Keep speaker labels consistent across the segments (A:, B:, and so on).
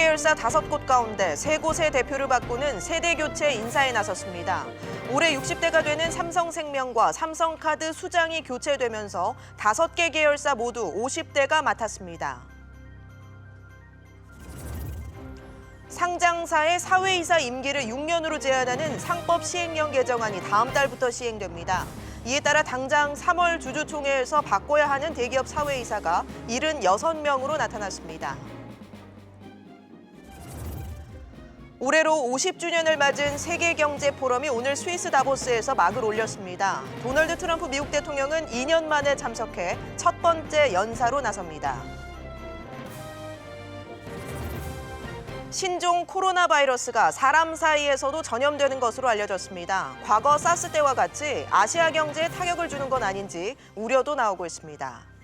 A: 계열사 5곳 가운데 3곳의 대표를 바꾸는 세대 교체 인사에 나섰습니다. 올해 60대가 되는 삼성생명과 삼성카드 수장이 교체되면서 5개 계열사 모두 50대가 맡았습니다. 상장사의 사회이사 임기를 6년으로 제한하는 상법 시행령 개정안이 다음 달부터 시행됩니다. 이에 따라 당장 3월 주주총회에서 바꿔야 하는 대기업 사회이사가 76명으로 나타났습니다. 올해로 50주년을 맞은 세계경제포럼이 오늘 스위스 다보스에서 막을 올렸습니다. 도널드 트럼프 미국 대통령은 2년 만에 참석해 첫 번째 연사로 나섭니다. 신종 코로나 바이러스가 사람 사이에서도 전염되는 것으로 알려졌습니다. 과거 사스 때와 같이 아시아 경제에 타격을 주는 건 아닌지 우려도 나오고 있습니다.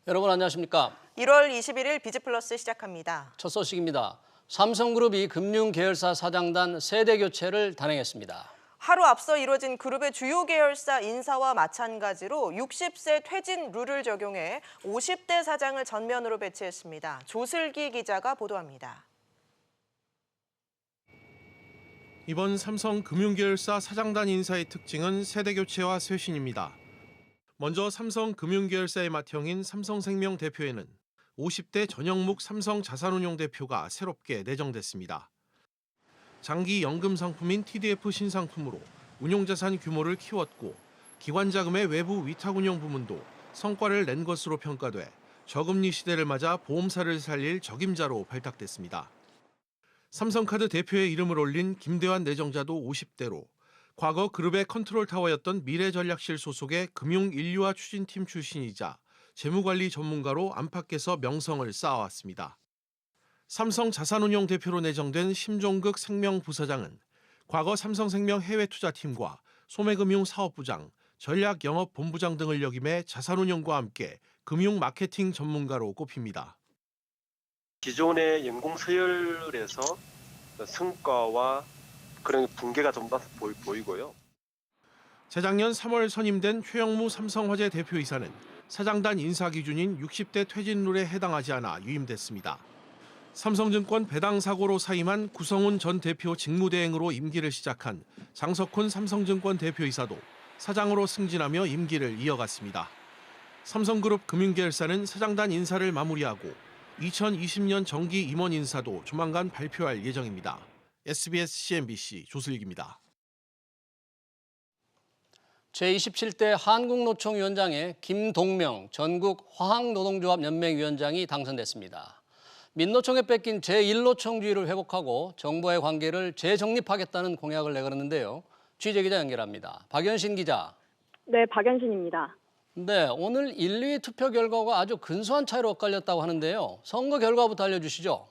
B: 여러분 안녕하십니까?
A: 1월 21일 비즈플러스 시작합니다.
B: 첫 소식입니다. 삼성그룹이 금융계열사 사장단 세대 교체를 단행했습니다.
A: 하루 앞서 이뤄진 그룹의 주요 계열사 인사와 마찬가지로 60세 퇴진 룰을 적용해 50대 사장을 전면으로 배치했습니다. 조슬기 기자가 보도합니다.
C: 이번 삼성 금융계열사 사장단 인사의 특징은 세대 교체와 쇄신입니다. 먼저 삼성 금융계열사의 맏형인 삼성생명 대표에는 50대 전영묵 삼성자산운용 대표가 새롭게 내정됐습니다. 장기 연금 상품인 TDF 신상품으로 운용자산 규모를 키웠고 기관자금의 외부 위탁운용 부문도 성과를 낸 것으로 평가돼 저금리 시대를 맞아 보험사를 살릴 적임자로 발탁됐습니다. 삼성카드 대표의 이름을 올린 김대환 내정자도 50대로 과거 그룹의 컨트롤타워였던 미래전략실 소속의 금융인류화 추진팀 출신이자 재무관리 전문가로 안팎에서 명성을 쌓아왔습니다. 삼성자산운용 대표로 내정된 심종극 생명부사장은 과거 삼성생명 해외투자팀과 소매금융사업부장, 전략영업본부장 등을 역임해 자산운용과 함께 금융마케팅 전문가로 꼽힙니다.
D: 기존의 연공서열에서 성과와 그런 붕괴가 좀 보이고요.
C: 재작년 3월 선임된 최영무 삼성화재 대표이사는 사장단 인사 기준인 60대 퇴진룰에 해당하지 않아 유임됐습니다. 삼성증권 배당 사고로 사임한 구성훈 전 대표 직무대행으로 임기를 시작한 장석훈 삼성증권 대표이사도 사장으로 승진하며 임기를 이어갔습니다. 삼성그룹 금융계열사는 사장단 인사를 마무리하고 2020년 정기 임원 인사도 조만간 발표할 예정입니다. SBS CNBC 조슬기입니다.
B: 제27대 한국노총위원장에 김동명 전국 화학노동조합연맹위원장이 당선됐습니다. 민노총에 뺏긴 제1노총주의를 회복하고 정부와의 관계를 재정립하겠다는 공약을 내걸었는데요. 취재기자 연결합니다. 박연신 기자.
E: 네, 박연신입니다.
B: 네, 오늘 1, 2위 투표 결과가 아주 근소한 차이로 엇갈렸다고 하는데요. 선거 결과부터 알려주시죠.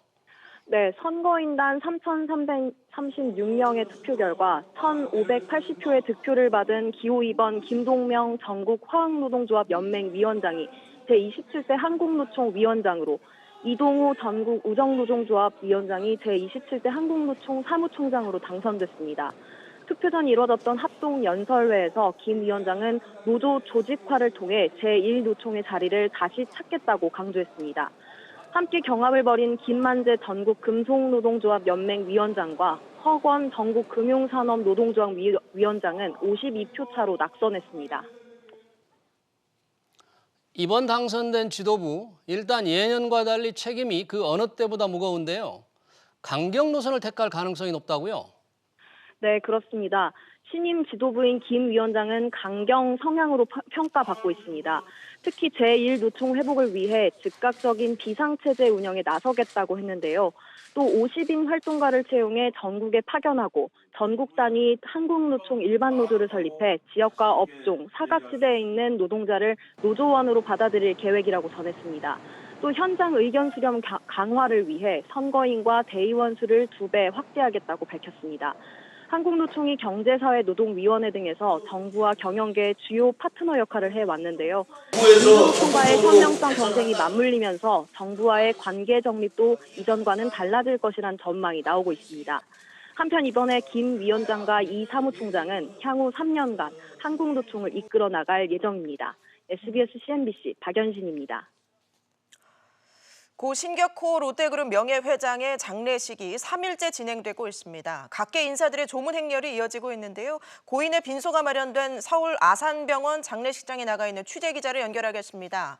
E: 네, 선거인단 3,336명의 투표 결과 1,580표의 득표를 받은 기호 2번 김동명 전국 화학노동조합 연맹 위원장이 제27대 한국노총 위원장으로, 이동우 전국 우정노동조합 위원장이 제27대 한국노총 사무총장으로 당선됐습니다. 투표 전 이뤄졌던 합동연설회에서 김 위원장은 노조 조직화를 통해 제1노총의 자리를 다시 찾겠다고 강조했습니다. 함께 경합을 벌인 김만재 전국 금속노동조합 연맹 위원장과 허권 전국 금융산업노동조합 위원장은 52표 차로 낙선했습니다.
B: 이번 당선된 지도부, 일단 예년과 달리 책임이 그 어느 때보다 무거운데요. 강경 노선을 택할 가능성이 높다고요?
E: 네, 그렇습니다. 신임 지도부인 김 위원장은 강경 성향으로 평가받고 있습니다. 특히 제1노총 회복을 위해 즉각적인 비상체제 운영에 나서겠다고 했는데요. 또 50인 활동가를 채용해 전국에 파견하고 전국 단위 한국노총 일반노조를 설립해 지역과 업종, 사각지대에 있는 노동자를 노조원으로 받아들일 계획이라고 전했습니다. 또 현장 의견 수렴 강화를 위해 선거인과 대의원 수를 2배 확대하겠다고 밝혔습니다. 한국노총이 경제사회노동위원회 등에서 정부와 경영계의 주요 파트너 역할을 해왔는데요. 노총과의 현명성 경쟁이 맞물리면서 정부와의 관계 정립도 이전과는 달라질 것이란 전망이 나오고 있습니다. 한편 이번에 김 위원장과 이 사무총장은 향후 3년간 한국노총을 이끌어 나갈 예정입니다. SBS CNBC 박연신입니다.
A: 고 신격호 롯데그룹 명예회장의 장례식이 3일째 진행되고 있습니다. 각계 인사들의 조문 행렬이 이어지고 있는데요. 고인의 빈소가 마련된 서울 아산병원 장례식장에 나가 있는 취재기자를 연결하겠습니다.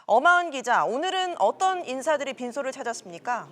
A: 엄하은 기자, 오늘은 어떤 인사들이 빈소를 찾았습니까?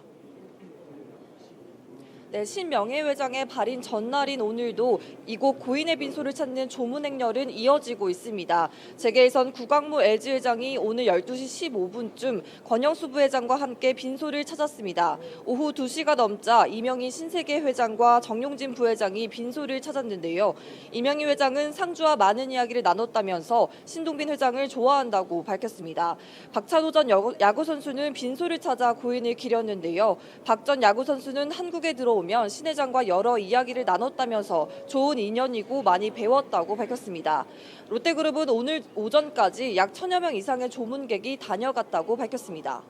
F: 네, 신 명예회장의 발인 전날인 오늘도 이곳 고인의 빈소를 찾는 조문 행렬은 이어지고 있습니다. 재계에선 구광무 LG 회장이 오늘 12시 15분쯤 권영수 부회장과 함께 빈소를 찾았습니다. 오후 2시가 넘자 이명희 신세계 회장과 정용진 부회장이 빈소를 찾았는데요. 이명희 회장은 상주와 많은 이야기를 나눴다면서 신동빈 회장을 좋아한다고 밝혔습니다. 박찬호 전 야구 선수는 빈소를 찾아 고인을 기렸는데요. 박 전 야구 선수는 한국에 들어오면 신 회장과 여러 이야기를 나눴다면서 좋은 인연이고 많이 배웠다고 밝혔습니다. 롯데그룹은 오늘 오전까지 약 1000여 명 이상의 조문객이 다녀갔다고 밝혔습니다.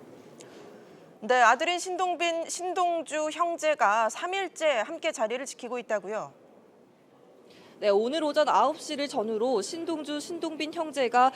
A: 네, 아들인 신동주 형제가 3일째 함께 자리를 지키고 있다고요?
F: 네, 오늘 오전 9시를 전후로 신동빈 형제가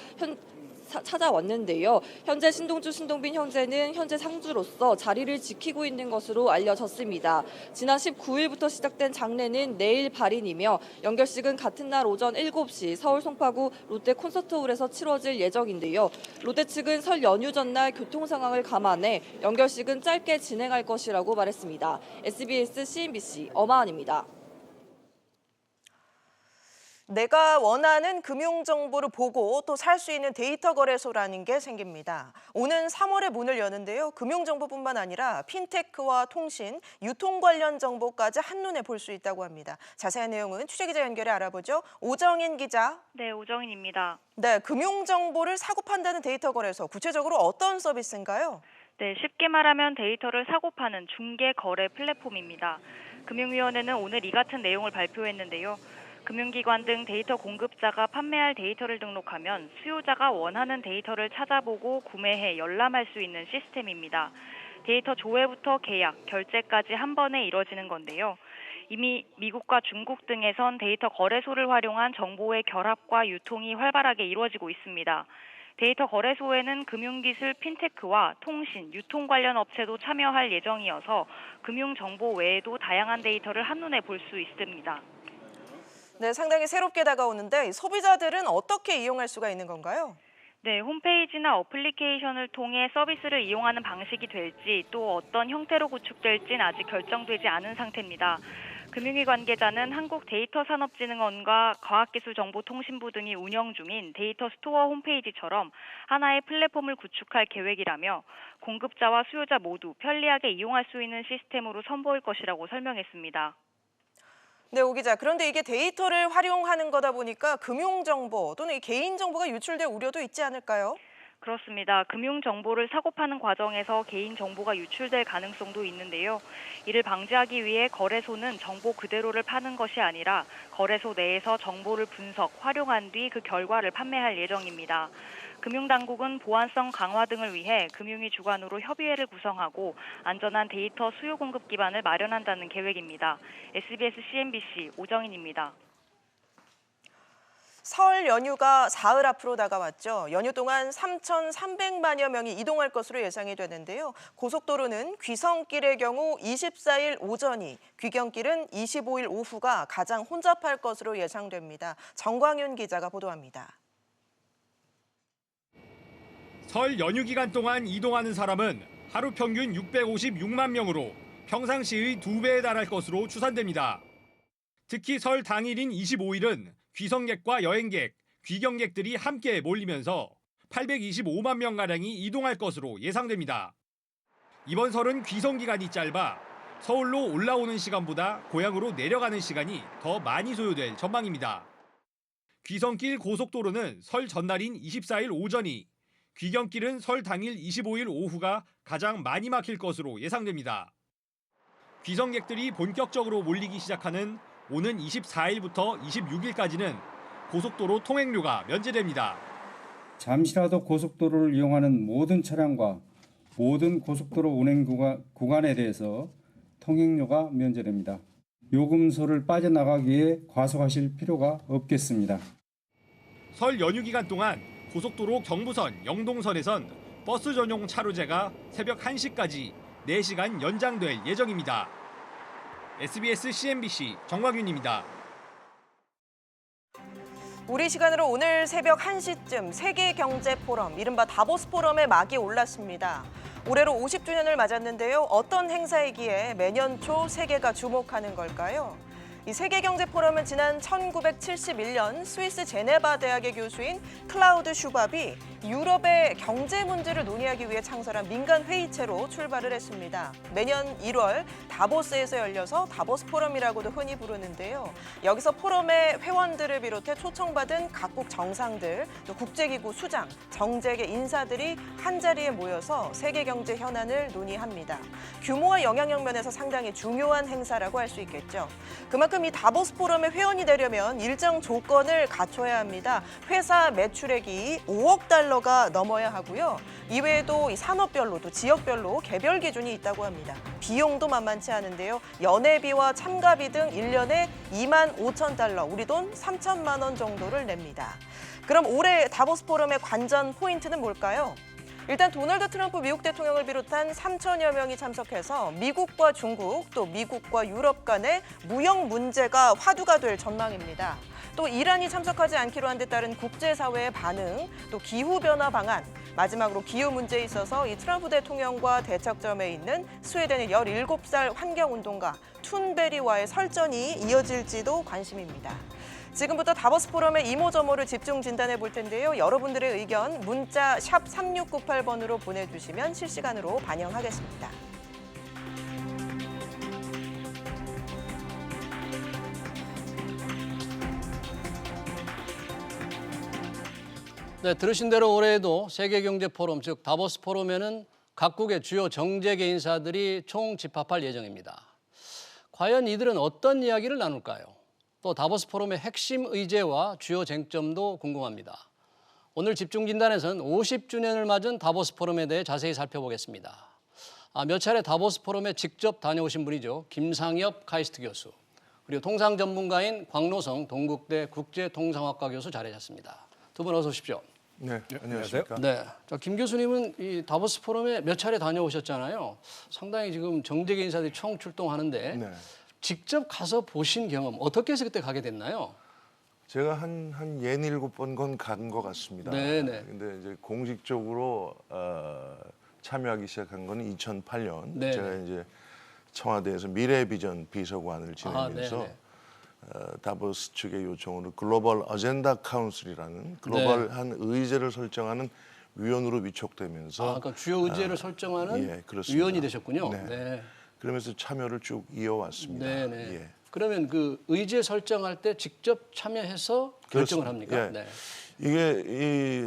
F: 찾아왔는데요. 현재 신동빈 형제는 현재 상주로서 자리를 지키고 있는 것으로 알려졌습니다. 지난 19일부터 시작된 장례는 내일 발인이며 연결식은 같은 날 오전 7시 서울 송파구 롯데 콘서트홀에서 치러질 예정인데요. 롯데 측은 설 연휴 전날 교통 상황을 감안해 연결식은 짧게 진행할 것이라고 말했습니다. SBS CNBC 엄하은입니다.
A: 내가 원하는 금융 정보를 보고 또 살 수 있는 데이터 거래소라는 게 생깁니다. 오는 3월에 문을 여는데요. 금융 정보뿐만 아니라 핀테크와 통신, 유통 관련 정보까지 한눈에 볼 수 있다고 합니다. 자세한 내용은 취재기자 연결해 알아보죠. 오정인 기자.
G: 네, 오정인입니다.
A: 네, 금융 정보를 사고 판다는 데이터 거래소, 구체적으로 어떤 서비스인가요?
G: 네, 쉽게 말하면 데이터를 사고 파는 중개 거래 플랫폼입니다. 금융위원회는 오늘 이 같은 내용을 발표했는데요. 금융기관 등 데이터 공급자가 판매할 데이터를 등록하면 수요자가 원하는 데이터를 찾아보고 구매해 열람할 수 있는 시스템입니다. 데이터 조회부터 계약, 결제까지 한 번에 이뤄지는 건데요. 이미 미국과 중국 등에선 데이터 거래소를 활용한 정보의 결합과 유통이 활발하게 이루어지고 있습니다. 데이터 거래소에는 금융기술 핀테크와 통신, 유통 관련 업체도 참여할 예정이어서 금융정보 외에도 다양한 데이터를 한눈에 볼 수 있습니다.
A: 네, 상당히 새롭게 다가오는데 소비자들은 어떻게 이용할 수가 있는 건가요?
G: 네, 홈페이지나 어플리케이션을 통해 서비스를 이용하는 방식이 될지 또 어떤 형태로 구축될지는 아직 결정되지 않은 상태입니다. 금융위 관계자는 한국데이터산업진흥원과 과학기술정보통신부 등이 운영 중인 데이터 스토어 홈페이지처럼 하나의 플랫폼을 구축할 계획이라며 공급자와 수요자 모두 편리하게 이용할 수 있는 시스템으로 선보일 것이라고 설명했습니다.
A: 네, 오 기자. 그런데 이게 데이터를 활용하는 거다 보니까 금융정보 또는 개인정보가 유출될 우려도 있지 않을까요?
G: 그렇습니다. 금융정보를 사고 파는 과정에서 개인정보가 유출될 가능성도 있는데요. 이를 방지하기 위해 거래소는 정보 그대로를 파는 것이 아니라 거래소 내에서 정보를 분석, 활용한 뒤 그 결과를 판매할 예정입니다. 금융당국은 보안성 강화 등을 위해 금융위 주관으로 협의회를 구성하고 안전한 데이터 수요 공급 기반을 마련한다는 계획입니다. SBS CNBC 오정인입니다.
A: 설 연휴가 사흘 앞으로 다가왔죠. 연휴 동안 3,300만여 명이 이동할 것으로 예상이 되는데요. 고속도로는 귀성길의 경우 24일 오전이, 귀경길은 25일 오후가 가장 혼잡할 것으로 예상됩니다. 정광윤 기자가 보도합니다.
H: 설 연휴 기간 동안 이동하는 사람은 하루 평균 656만 명으로 평상시의 2배에 달할 것으로 추산됩니다. 특히 설 당일인 25일은 귀성객과 여행객, 귀경객들이 함께 몰리면서 825만 명가량이 이동할 것으로 예상됩니다. 이번 설은 귀성 기간이 짧아 서울로 올라오는 시간보다 고향으로 내려가는 시간이 더 많이 소요될 전망입니다. 귀성길 고속도로는 설 전날인 24일 오전이, 귀경길은 설 당일 25일 오후가 가장 많이 막힐 것으로 예상됩니다. 귀성객들이 본격적으로 몰리기 시작하는 오는 24일부터 26일까지는 고속도로 통행료가 면제됩니다.
I: 잠시라도 고속도로를 이용하는 모든 차량과 모든 고속도로 운행 구간에 대해서 통행료가 면제됩니다. 요금소를 빠져나가기 위해 과속하실 필요가 없겠습니다.
H: 설 연휴 기간 동안 고속도로 경부선, 영동선에선 버스 전용 차로제가 새벽 1시까지 4시간 연장될 예정입니다. SBS CNBC 정광윤입니다.
A: 우리 시간으로 오늘 새벽 1시쯤 세계경제포럼, 이른바 다보스 포럼의 막이 올랐습니다. 올해로 50주년을 맞았는데요. 어떤 행사이기에 매년 초 세계가 주목하는 걸까요? 이 세계경제포럼은 지난 1971년 스위스 제네바 대학의 교수인 클라우드 슈밥이 유럽의 경제 문제를 논의하기 위해 창설한 민간 회의체로 출발을 했습니다. 매년 1월 다보스에서 열려서 다보스 포럼이라고도 흔히 부르는데요. 여기서 포럼의 회원들을 비롯해 초청받은 각국 정상들, 또 국제기구 수장, 정재계 인사들이 한자리에 모여서 세계 경제 현안을 논의합니다. 규모와 영향력 면에서 상당히 중요한 행사라고 할 수 있겠죠. 그만큼 이 다보스 포럼의 회원이 되려면 일정 조건을 갖춰야 합니다. 회사 매출액이 5억 달러가 넘어야 하고요. 이외에도 이 산업별로 또 지역별로 개별 기준이 있다고 합니다. 비용도 만만치 않은데요. 연회비와 참가비 등 1년에 2만 5천 달러, 우리 돈 3천만 원 정도를 냅니다. 그럼 올해 다보스 포럼의 관전 포인트는 뭘까요? 일단 도널드 트럼프 미국 대통령을 비롯한 3천여 명이 참석해서 미국과 중국, 또 미국과 유럽 간의 무역 문제가 화두가 될 전망입니다. 또 이란이 참석하지 않기로 한 데 따른 국제사회의 반응, 또 기후변화 방안, 마지막으로 기후 문제에 있어서 이 트럼프 대통령과 대척점에 있는 스웨덴의 17살 환경운동가 툰베리와의 설전이 이어질지도 관심입니다. 지금부터 다보스 포럼의 이모저모를 집중 진단해 볼 텐데요. 여러분들의 의견 문자 샵 3698번으로 보내주시면 실시간으로 반영하겠습니다.
B: 네, 들으신 대로 올해에도 세계경제포럼, 즉 다보스 포럼에는 각국의 주요 정재계 인사들이 총 집합할 예정입니다. 과연 이들은 어떤 이야기를 나눌까요? 또 다보스 포럼의 핵심 의제와 주요 쟁점도 궁금합니다. 오늘 집중 진단에서는 50주년을 맞은 다보스 포럼에 대해 자세히 살펴보겠습니다. 몇 차례 다보스 포럼에 직접 다녀오신 분이죠. 김상엽 카이스트 교수, 그리고 통상 전문가인 광노성 동국대 국제통상학과 교수 자리하셨습니다. 두 분 어서 오십시오.
J: 네, 안녕하십니까.
B: 네, 자, 김 교수님은 이 다보스 포럼에 몇 차례 다녀오셨잖아요. 상당히 지금 정재계 인사들이 총 출동하는데
J: 네.
B: 직접 가서 보신 경험 어떻게 해서 그때 가게 됐나요?
J: 제가 한 67번 건 간 것 같습니다.
B: 네네.
J: 근데 이제 공식적으로 참여하기 시작한 건 2008년.
B: 네네.
J: 제가 이제 청와대에서 미래비전 비서관을 지내면서 다보스 측의 요청으로 글로벌 어젠다 카운슬이라는 글로벌한 의제를 설정하는 위원으로 위촉되면서
B: 그러니까 주요 의제를 설정하는
J: 예, 그렇습니다.
B: 위원이 되셨군요.
J: 네.
B: 네.
J: 그러면서 참여를 쭉 이어왔습니다.
B: 네네.
J: 예.
B: 그러면 그 의제 설정할 때 직접 참여해서 결정을
J: 그렇습니다.
B: 합니까?
J: 예.
B: 네.
J: 이게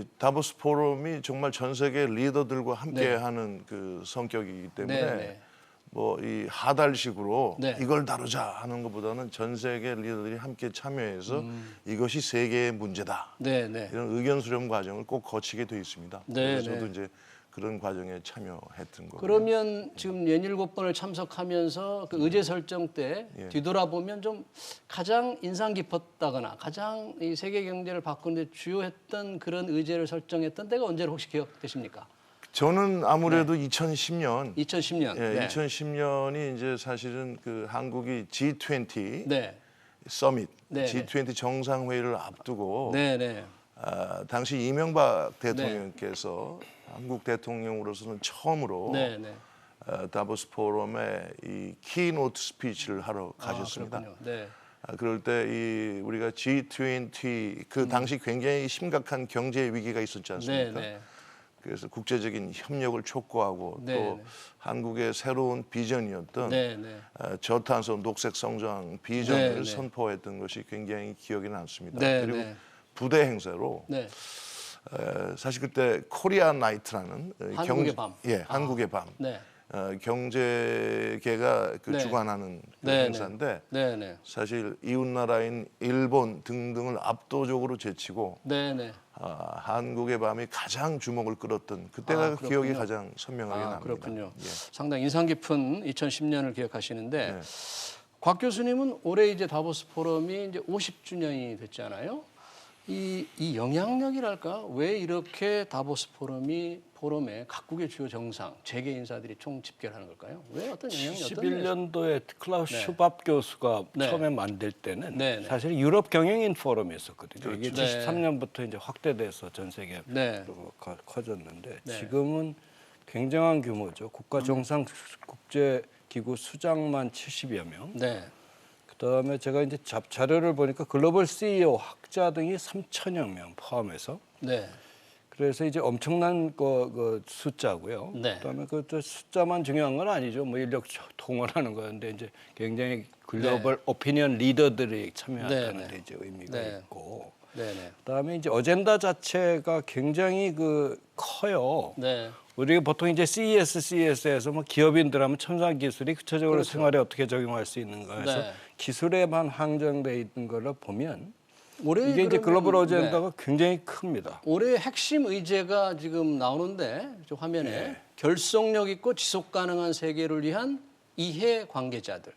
J: 이 다보스 포럼이 정말 전 세계 리더들과 함께
B: 네.
J: 하는 그 성격이기 때문에
B: 네네.
J: 뭐 이 하달식으로
B: 네.
J: 이걸 다루자 하는 것보다는 전 세계 리더들이 함께 참여해서 이것이 세계의 문제다.
B: 네네.
J: 이런 의견 수렴 과정을 꼭 거치게 돼 있습니다.
B: 네,
J: 그래서
B: 네.
J: 저도 이제 그런 과정에 참여했던 거고요.
B: 그러면 지금 67번을 참석하면서 그 의제 설정 때
J: 예.
B: 뒤돌아보면 좀 가장 인상 깊었다거나 가장 이 세계 경제를 바꾸는데 주요했던 그런 의제를 설정했던 때가 언제로 혹시 기억되십니까?
J: 저는 아무래도 2010년
B: 2010년.
J: 예,
B: 네.
J: 2010년이 이제 사실은 그 한국이 G20
B: 네.
J: 서밋,
B: 네,
J: G20 정상회의를 앞두고
B: 네, 네.
J: 당시 이명박 대통령께서 한국 대통령으로서는 처음으로
B: 네, 네.
J: 다보스 포럼에 이 키노트 스피치를 하러 가셨습니다.
B: 그렇군요. 네.
J: 그럴 때 이 우리가 G20 그 당시 굉장히 심각한 경제 위기가 있었지 않습니까?
B: 네, 네.
J: 그래서 국제적인 협력을 촉구하고
B: 네,
J: 또
B: 네.
J: 한국의 새로운 비전이었던
B: 네, 네.
J: 저탄소 녹색 성장 비전을
B: 네, 네.
J: 선포했던 것이 굉장히 기억에 남습니다.
B: 네,
J: 그리고
B: 네.
J: 부대 행사로
B: 네.
J: 사실 그때 코리아 나이트라는
B: 한국의 밤.
J: 한국의 밤.
B: 네.
J: 경제계가 그
B: 네.
J: 주관하는 그
B: 네,
J: 행사인데
B: 네네.
J: 사실 이웃 나라인 일본 등등을 압도적으로 제치고
B: 네네.
J: 한국의 밤이 가장 주목을 끌었던 그때가
B: 그렇군요.
J: 기억이 가장 선명하게 납니다.
B: 그렇군요.
J: 예.
B: 상당히 인상 깊은 2010년을 기억하시는데
J: 네.
B: 곽 교수님은 올해 이제 다보스 포럼이 이제 50주년이 됐잖아요. 이 영향력이랄까? 왜 이렇게 다보스 포럼에 각국의 주요 정상, 재계 인사들이 총 집결하는 걸까요? 왜 어떤 영향이 어떤
K: 71년도에 클라우스
B: 네.
K: 슈밥 교수가
B: 네.
K: 처음에 만들 때는
B: 네, 네.
K: 사실 유럽 경영인 포럼이었었거든요. 이게
B: 네.
K: 73년부터 이제 확대돼서 전 세계로
B: 네.
K: 커졌는데
B: 네.
K: 지금은 굉장한 규모죠. 국가 정상 국제 기구 수장만 70여 명.
B: 네.
K: 그다음에 제가 이제 자료를 보니까 글로벌 CEO 학자 등이 3천여 명 포함해서
B: 네.
K: 그래서 이제 엄청난 그 숫자고요.
B: 네.
K: 그다음에 그 숫자만 중요한 건 아니죠. 뭐 인력 동원하는 거였는데 이제 굉장히 글로벌 오피니언 리더들이 참여하는
B: 네,
K: 데 이제 의미가
B: 네.
K: 있고.
B: 네네.
K: 그다음에 이제 어젠다 자체가 굉장히 그 커요.
B: 네.
K: 우리가 보통 이제 CES에서 뭐 기업인들 하면 첨단 기술이 구체적으로
B: 그렇죠.
K: 생활에 어떻게 적용할 수 있는가 해서
B: 네.
K: 기술에만 한정돼 있는 걸로 보면
B: 올해
K: 이게 이제
B: 그러면,
K: 글로벌 어젠다가 굉장히 큽니다.
B: 올해 핵심 의제가 지금 나오는데 저 화면에
K: 네.
B: 결속력 있고 지속 가능한 세계를 위한 이해 관계자들.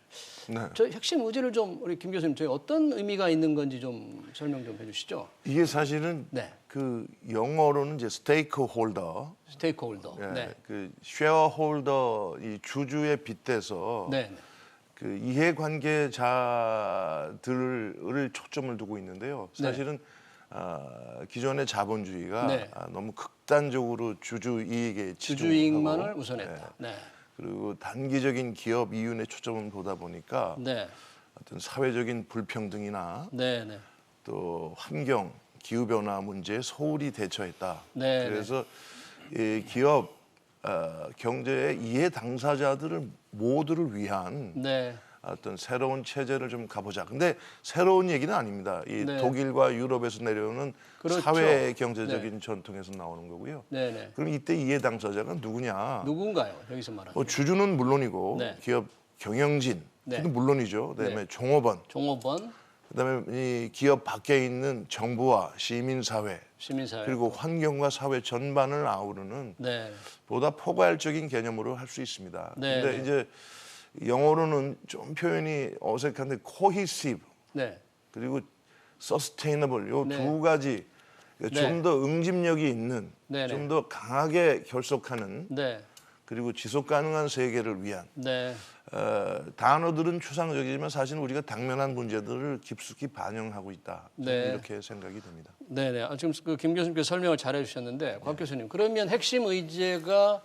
J: 네.
B: 저 핵심 의제를 좀 우리 김 교수님 저희 어떤 의미가 있는 건지 좀 설명 좀 해주시죠.
J: 이게 사실은
B: 네.
J: 그 영어로는 이제 스테이크홀더,
B: 스테이크홀더.
J: 예,
B: 네.
J: 그 쉐어홀더 이 주주에 빗대서
B: 네.
J: 그 이해관계자들을 초점을 두고 있는데요. 사실은 기존의 자본주의가
B: 네.
J: 너무 극단적으로 주주 이익에
B: 주주 이익만을
J: 치중하고,
B: 우선했다. 네.
J: 그리고 단기적인 기업 이윤에 초점을 보다 보니까
B: 네.
J: 어떤 사회적인 불평등이나
B: 네. 네.
J: 또 환경, 기후 변화 문제에 소홀히 대처했다.
B: 네.
J: 그래서 이 기업 경제의 이해 당사자들을 모두를 위한
B: 네.
J: 어떤 새로운 체제를 좀 가보자. 근데 새로운 얘기는 아닙니다. 이
B: 네.
J: 독일과 유럽에서 내려오는
B: 그렇죠.
J: 사회 경제적인 전통에서 나오는 거고요.
B: 네. 네.
J: 그럼 이때 이해 당사자가 누구냐?
B: 누군가요? 여기서 말하는.
J: 뭐 주주는 물론이고
B: 네.
J: 기업 경영진
B: 네.
J: 그도 물론이죠. 그다음에
B: 네.
J: 종업원,
B: 종업원,
J: 그다음에 이 기업 밖에 있는 정부와 시민사회
B: 시민사회.
J: 그리고 환경과 사회 전반을 아우르는
B: 네. 보다
J: 포괄적인 개념으로 할 수 있습니다.
B: 네,
J: 근데
B: 네.
J: 이제 영어로는 좀 표현이 어색한데 cohesive
B: 네.
J: 그리고 sustainable 요
B: 네.
J: 두 가지
B: 네.
J: 좀 더 응집력이 있는
B: 네, 네.
J: 좀 더 강하게 결속하는
B: 네.
J: 그리고 지속 가능한 세계를 위한
B: 네.
J: 단어들은 추상적이지만 사실 우리가 당면한 문제들을 깊숙이 반영하고 있다. 저는
B: 네.
J: 이렇게 생각이 됩니다.
B: 네네. 지금 그 김 교수님께서 설명을 잘 해주셨는데 곽 교수님 그러면 핵심 의제가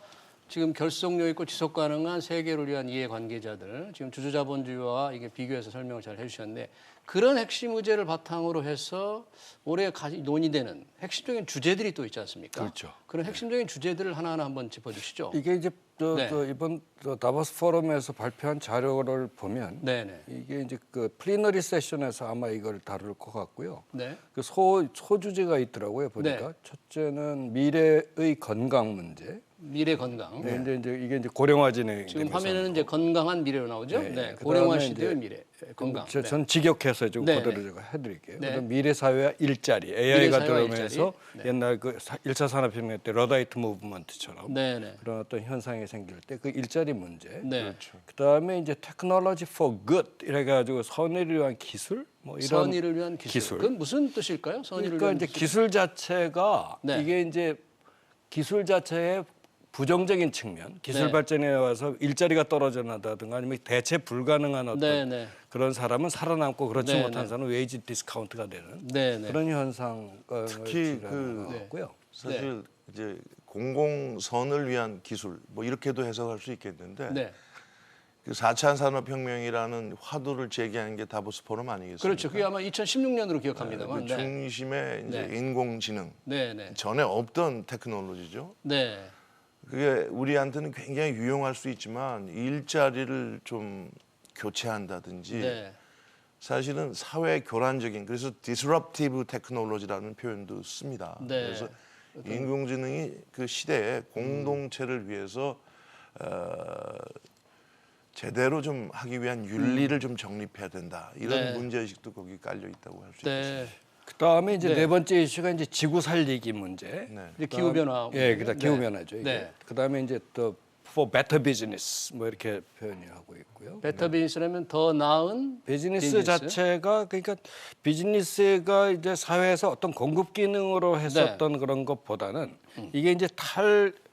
B: 지금 결속력 있고 지속 가능한 세계를 위한 이해관계자들 지금 주주자본주의와 이게 비교해서 설명을 잘 해주셨는데 그런 핵심 의제를 바탕으로 해서 올해 논의되는 핵심적인 주제들이 또 있지 않습니까?
K: 그렇죠.
B: 그런 핵심적인 주제들을 하나하나 한번 짚어주시죠.
K: 이게 이제
B: 네.
K: 이번 다보스 포럼에서 발표한 자료를 보면
B: 네네.
K: 이게 이제 그 플리너리 세션에서 아마 이걸 다룰 것 같고요.
B: 네.
K: 그 소주제가 있더라고요. 보니까
B: 네.
K: 첫째는 미래의 건강 문제.
B: 미래 건강.
K: 네. 이제 이게 이제 고령화 진행.
B: 지금 화면에는 이제 건강한 미래로 나오죠.
K: 네.
B: 네.
K: 그다음에
B: 고령화
K: 이제
B: 시대의 미래 건강.
K: 전
B: 네.
K: 직역해서 좀
B: 네,
K: 그대로
B: 네.
K: 제가 해드릴게요.
B: 네.
K: 그다음 미래 사회와 일자리 AI가
B: 미래사회와
K: 들어오면서
B: 일자리. 네.
K: 옛날 그 1차 산업혁명 때 러다이트 무브먼트처럼
B: 네네.
K: 그런 어떤 현상이 생길 때 그 일자리 문제.
B: 네.
K: 그다음에 이제 테크놀로지 for good 이래가지고 선의를 위한 기술 뭐 이런
B: 선의를 위한 기술. 그건 무슨 뜻일까요? 선의를
K: 그러니까
B: 위한
K: 이제
B: 기술.
K: 기술 자체가
B: 네.
K: 이게 이제 기술 자체의 부정적인 측면, 기술
B: 네.
K: 발전에 와서 일자리가 떨어져 나다든가 아니면 대체 불가능한 어떤
B: 네네.
K: 그런 사람은 살아남고 그렇지
B: 네,
K: 못한
B: 네.
K: 사람은 웨이지 디스카운트가 되는
B: 네네.
K: 그런 현상을
J: 특히
K: 지적하는 것
J: 그-
K: 같고요.
J: 사실 이제 공공선을 위한 기술 뭐 이렇게도 해석할 수 있겠는데
B: 네.
J: 그 4차 산업혁명이라는 화두를 제기한 게 다보스 포럼 아니겠습니까?
B: 그렇죠. 그게 아마 2016년으로
J: 그
B: 기억합니다만. 네.
J: 중심에 이제
B: 네.
J: 인공지능
B: 네네.
J: 전에 없던 테크놀로지죠.
B: 네.
J: 그게 우리한테는 굉장히 유용할 수 있지만 일자리를 좀 교체한다든지
B: 네.
J: 사실은 사회 교란적인 그래서 disruptive technology라는 표현도 씁니다.
B: 네.
J: 그래서 인공지능이 그 시대에 공동체를 위해서 제대로 좀 하기 위한 윤리를 좀 정립해야 된다. 이런
B: 네.
J: 문제의식도 거기 깔려 있다고 할 수
B: 네.
J: 있겠습니다.
K: 그다음에 이제
B: 네.
K: 네 번째 이슈가 이제 지구 살리기 문제.
J: 네.
B: 이제 기후 변화.
K: 예, 그다음 기후
B: 네.
K: 변화죠. 이게.
B: 네.
K: 그다음에 이제 또 for better business 뭐 이렇게 표현하고 있고요.
B: 베터 비즈니스라면 더 나은
K: 비즈니스 자체가 그러니까 비즈니스가 이제 사회에서 어떤 공급 기능으로 했었던 그런 것보다는 이게 이제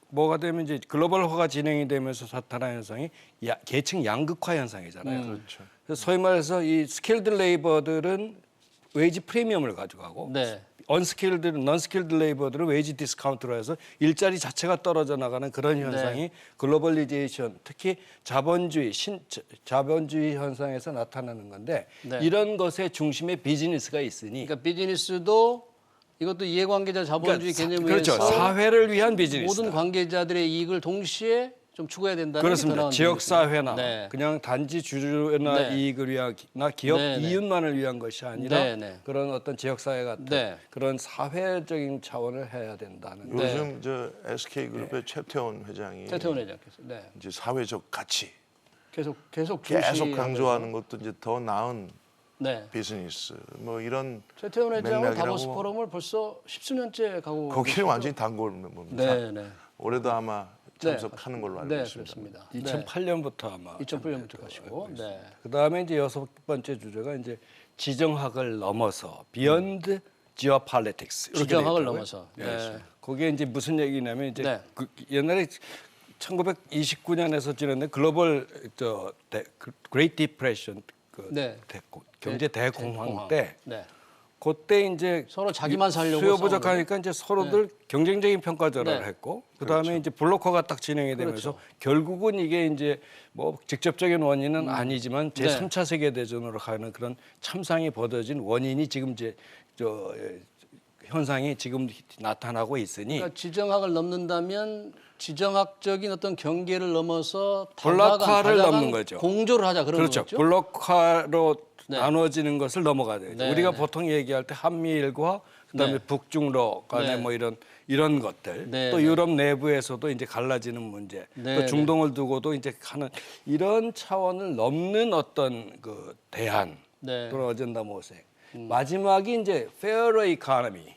K: 뭐가 되면 이제 글로벌화가 진행이 되면서 나타나는 현상이 계층 양극화 현상이잖아요.
J: 그렇죠.
K: 그래서 소위 말해서 이 스킬드 레이버들은 웨이지 프리미엄을 가져가고
B: 네.
K: non-skilled 레이버들은 웨이지 디스카운트로 해서 일자리 자체가 떨어져 나가는 그런 현상이 글로벌리제이션, 특히 자본주의 현상에서 나타나는 건데
B: 네.
K: 이런 것의 중심에 비즈니스가 있으니
B: 그러니까 비즈니스도 이것도 이해관계자 자본주의 개념에서
K: 그렇죠. 사회를 위한 비즈니스.
B: 모든 관계자들의 이익을 동시에 좀 추구해야 된다는
K: 그렇습니다. 지역 사회나
B: 네.
K: 그냥 단지 주주나
B: 네.
K: 이익을 위하나 기업
B: 네, 네.
K: 이윤만을 위한 것이 아니라
B: 네, 네.
K: 그런 어떤 지역 사회 같은
B: 네.
K: 그런 사회적인 차원을 해야 된다는.
J: 요즘 저 SK그룹의 최태원 회장이
B: 최태원 회장께서 네.
J: 이제 사회적 가치
B: 계속
J: 계속
B: 중시하면서.
J: 강조하는 것도 이제 더 나은
B: 네.
J: 비즈니스 뭐 이런
B: 최태원 회장은
J: 맥락이라고
B: 다보스 포럼을 벌써 10수년째 가고
J: 거기는 완전히 단골 봅니다.
B: 네, 네.
J: 올해도 아마 참석하는 걸로 알고
B: 네,
J: 있습니다.
B: 그렇습니다.
K: 2008년부터 아마
B: 2008년부터 가시고. 네.
K: 그다음에 이제 여섯 번째 주제가 이제 지정학을 넘어서 Beyond Geopolitics 이렇게
B: 지정학을
K: 돼 있더라고요.
B: 넘어서. 네.
K: 그게 이제 무슨 얘기냐면 이제
B: 네.
K: 그 옛날에 1929년에서 지났는 글로벌 Great Depression
B: 네.
K: 경제 대공황 때
B: 네.
K: 그때 이제
B: 서로 자기만 살려고
K: 수요
B: 싸우는
K: 부족하니까 이제 서로들 경쟁적인 평가절하를
B: 네.
K: 했고 그다음에 이제 블록화가 딱 진행이 되면서 결국은 이게 이제 뭐 직접적인 원인은 아니지만 제3차 세계 대전으로 가는 그런 참상이 벌어진 원인이 지금 이제 현상이 지금 나타나고 있으니
B: 그러니까 지정학을 넘는다면 지정학적인 어떤 경계를 넘어서
K: 블록화를
B: 다가간
K: 넘는 거죠.
B: 공조를 하자 그런
K: 그렇죠.
B: 거죠.
K: 블록화로
B: 네.
K: 나눠지는 것을 넘어가야 되죠.
B: 네,
K: 우리가
B: 네.
K: 보통 얘기할 때 한미일과 그다음에
B: 네.
K: 북중러 간의
B: 네.
K: 뭐 이런 것들
B: 네,
K: 또
B: 네.
K: 유럽 내부에서도 이제 갈라지는 문제
B: 네,
K: 또 중동을 두고도 이제 하는 이런 차원을 넘는 어떤 그 대안
B: 네.
K: 또는 어젠다 모색 마지막이 이제 fair economy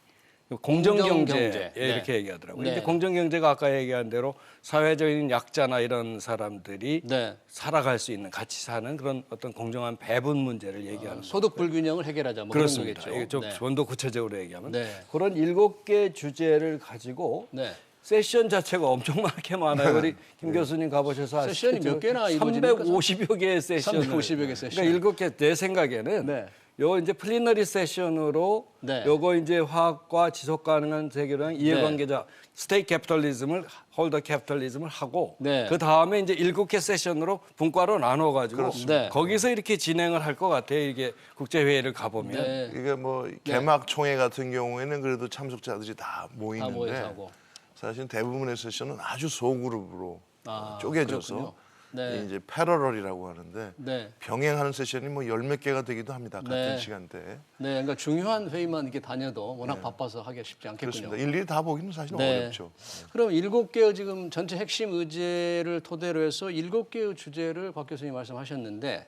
K: 공정 경제
B: 경제. 네.
K: 이렇게 얘기하더라고요.
B: 네.
K: 이제 공정 경제가 아까 얘기한 대로 사회적인 약자나 이런 사람들이
B: 네.
K: 살아갈 수 있는 같이 사는 그런 어떤 공정한 배분 문제를 얘기하는
B: 소득 불균형을 해결하자 뭐
K: 그렇습니다.
B: 그런
K: 이게
B: 거겠죠.
K: 좀 더 구체적으로 얘기하면
B: 네.
K: 그런 7개 주제를 가지고
B: 네.
K: 세션 자체가 엄청 많아요. 우리 김 교수님 가보셔서
B: 세션이 몇 개나 이루어집니까?
K: 350여 개의 세션.
B: 350여 개 세션.
K: 그러니까 7개 내 생각에는
B: 네.
K: 요 이제 플리너리 세션으로
B: 네.
K: 요거 이제 화학과 지속 가능한 세계랑 이해관계자 스테이트 캐피탈리즘을 홀더 캐피탈리즘을 하고
B: 네.
K: 그 다음에 이제 7개 세션으로 분과로 나눠 가지고
B: 네.
K: 거기서 이렇게 진행을 할 것 같아요. 이게 국제 회의를 가 보면.
B: 네.
J: 이게 뭐 개막 총회 같은 경우에는 그래도 참석자들이 다
B: 다 모여서
J: 모이는데
B: 하고.
J: 사실 대부분의 세션은 아주 소그룹으로
B: 아,
J: 쪼개져서
B: 그렇군요. 네.
J: 이제 패러럴이라고 하는데
B: 네.
J: 병행하는 세션이 뭐 10몇 개가 되기도 합니다. 같은
B: 네.
J: 시간대에.
B: 네, 그러니까 중요한 회의만 이렇게 다녀도 워낙 바빠서 하기 쉽지 않겠군요.
J: 그렇습니다. 일일이 다 보기는 사실
B: 네.
J: 어렵죠.
B: 그럼 7개의 지금 전체 핵심 의제를 토대로 해서 7개의 주제를 박 교수님 말씀하셨는데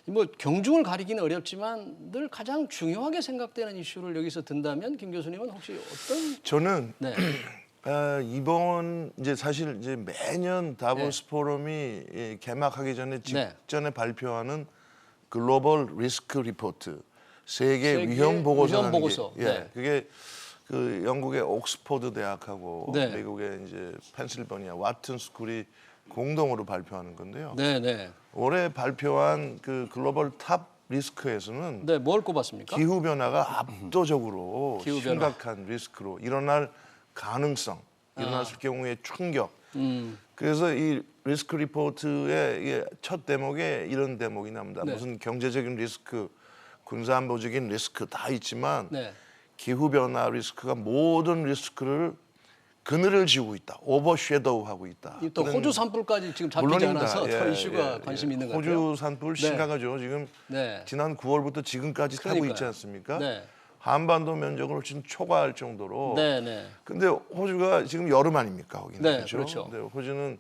B: 뭐 경중을 가리기는 어렵지만 늘 가장 중요하게 생각되는 이슈를 여기서 든다면 김 교수님은 혹시 어떤
J: 저는
B: 네.
J: 이번 이제 사실 이제 매년 다보스 포럼이 개막하기 전에 직전에 발표하는 글로벌 리스크 리포트 세계 위험 보고서라는
B: 보고서.
J: 게
B: 네.
J: 그게 그 영국의 옥스퍼드 대학하고
B: 네.
J: 미국의 이제 펜실베니아 와튼 스쿨이 공동으로 발표하는 건데요.
B: 네, 네.
J: 올해 발표한 그 글로벌 탑 리스크에서는
B: 네, 뭘 꼽았습니까?
J: 기후 변화가 압도적으로
B: 기후 변화.
J: 심각한 리스크로 일어날 가능성, 일어났을 경우의 충격. 그래서 이 리스크 리포트의 이게 첫 대목에 이런 대목이 나옵니다.
B: 네.
J: 무슨 경제적인 리스크, 군사안보적인 리스크 다 있지만
B: 네.
J: 기후 변화 리스크가 모든 리스크를 그늘을 지우고 있다. 오버섀도우하고 있다.
B: 또
J: 그런-
B: 호주 산불까지 지금 잡히지
J: 물론입니다.
B: 않아서 더
J: 예,
B: 이슈가
J: 예,
B: 관심이
J: 예.
B: 있는 것 같아요.
J: 호주 산불
B: 네.
J: 심각하죠. 지금
B: 네.
J: 지난 9월부터 지금까지 타고
B: 그러니까요.
J: 있지 않습니까?
B: 네.
J: 한반도 면적을 훨씬 초과할 정도로.
B: 네, 네.
J: 근데 호주가 지금 여름 아닙니까? 거기는.
B: 네,
J: 그렇죠?
B: 그렇죠.
J: 근데 호주는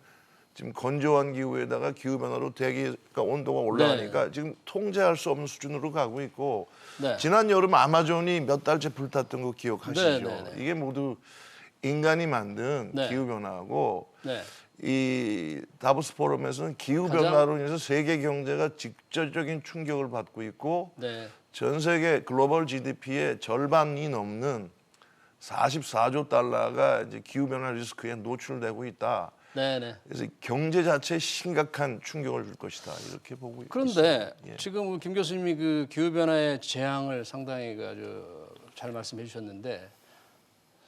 J: 지금 건조한 기후에다가 기후 변화로 대기가 온도가 올라가니까 지금 통제할 수 없는 수준으로 가고 있고
B: 네.
J: 지난 여름 아마존이 몇 달째 불탔던 거 기억하시죠?
B: 네, 네, 네.
J: 이게 모두 인간이 만든
B: 네.
J: 기후 변화고
B: 네.
J: 이 다보스 포럼에서는 기후 변화로 인해서 세계 경제가 직접적인 충격을 받고 있고
B: 네.
J: 전 세계 글로벌 GDP의 절반이 넘는 44조 달러가 이제 기후 변화 리스크에 노출되고 있다.
B: 네네.
J: 그래서 경제 자체에 심각한 충격을 줄 것이다 이렇게 보고
B: 그런데
J: 있습니다. 예.
B: 지금 김 교수님이 그 기후 변화의 재앙을 상당히 아주 잘 말씀해 주셨는데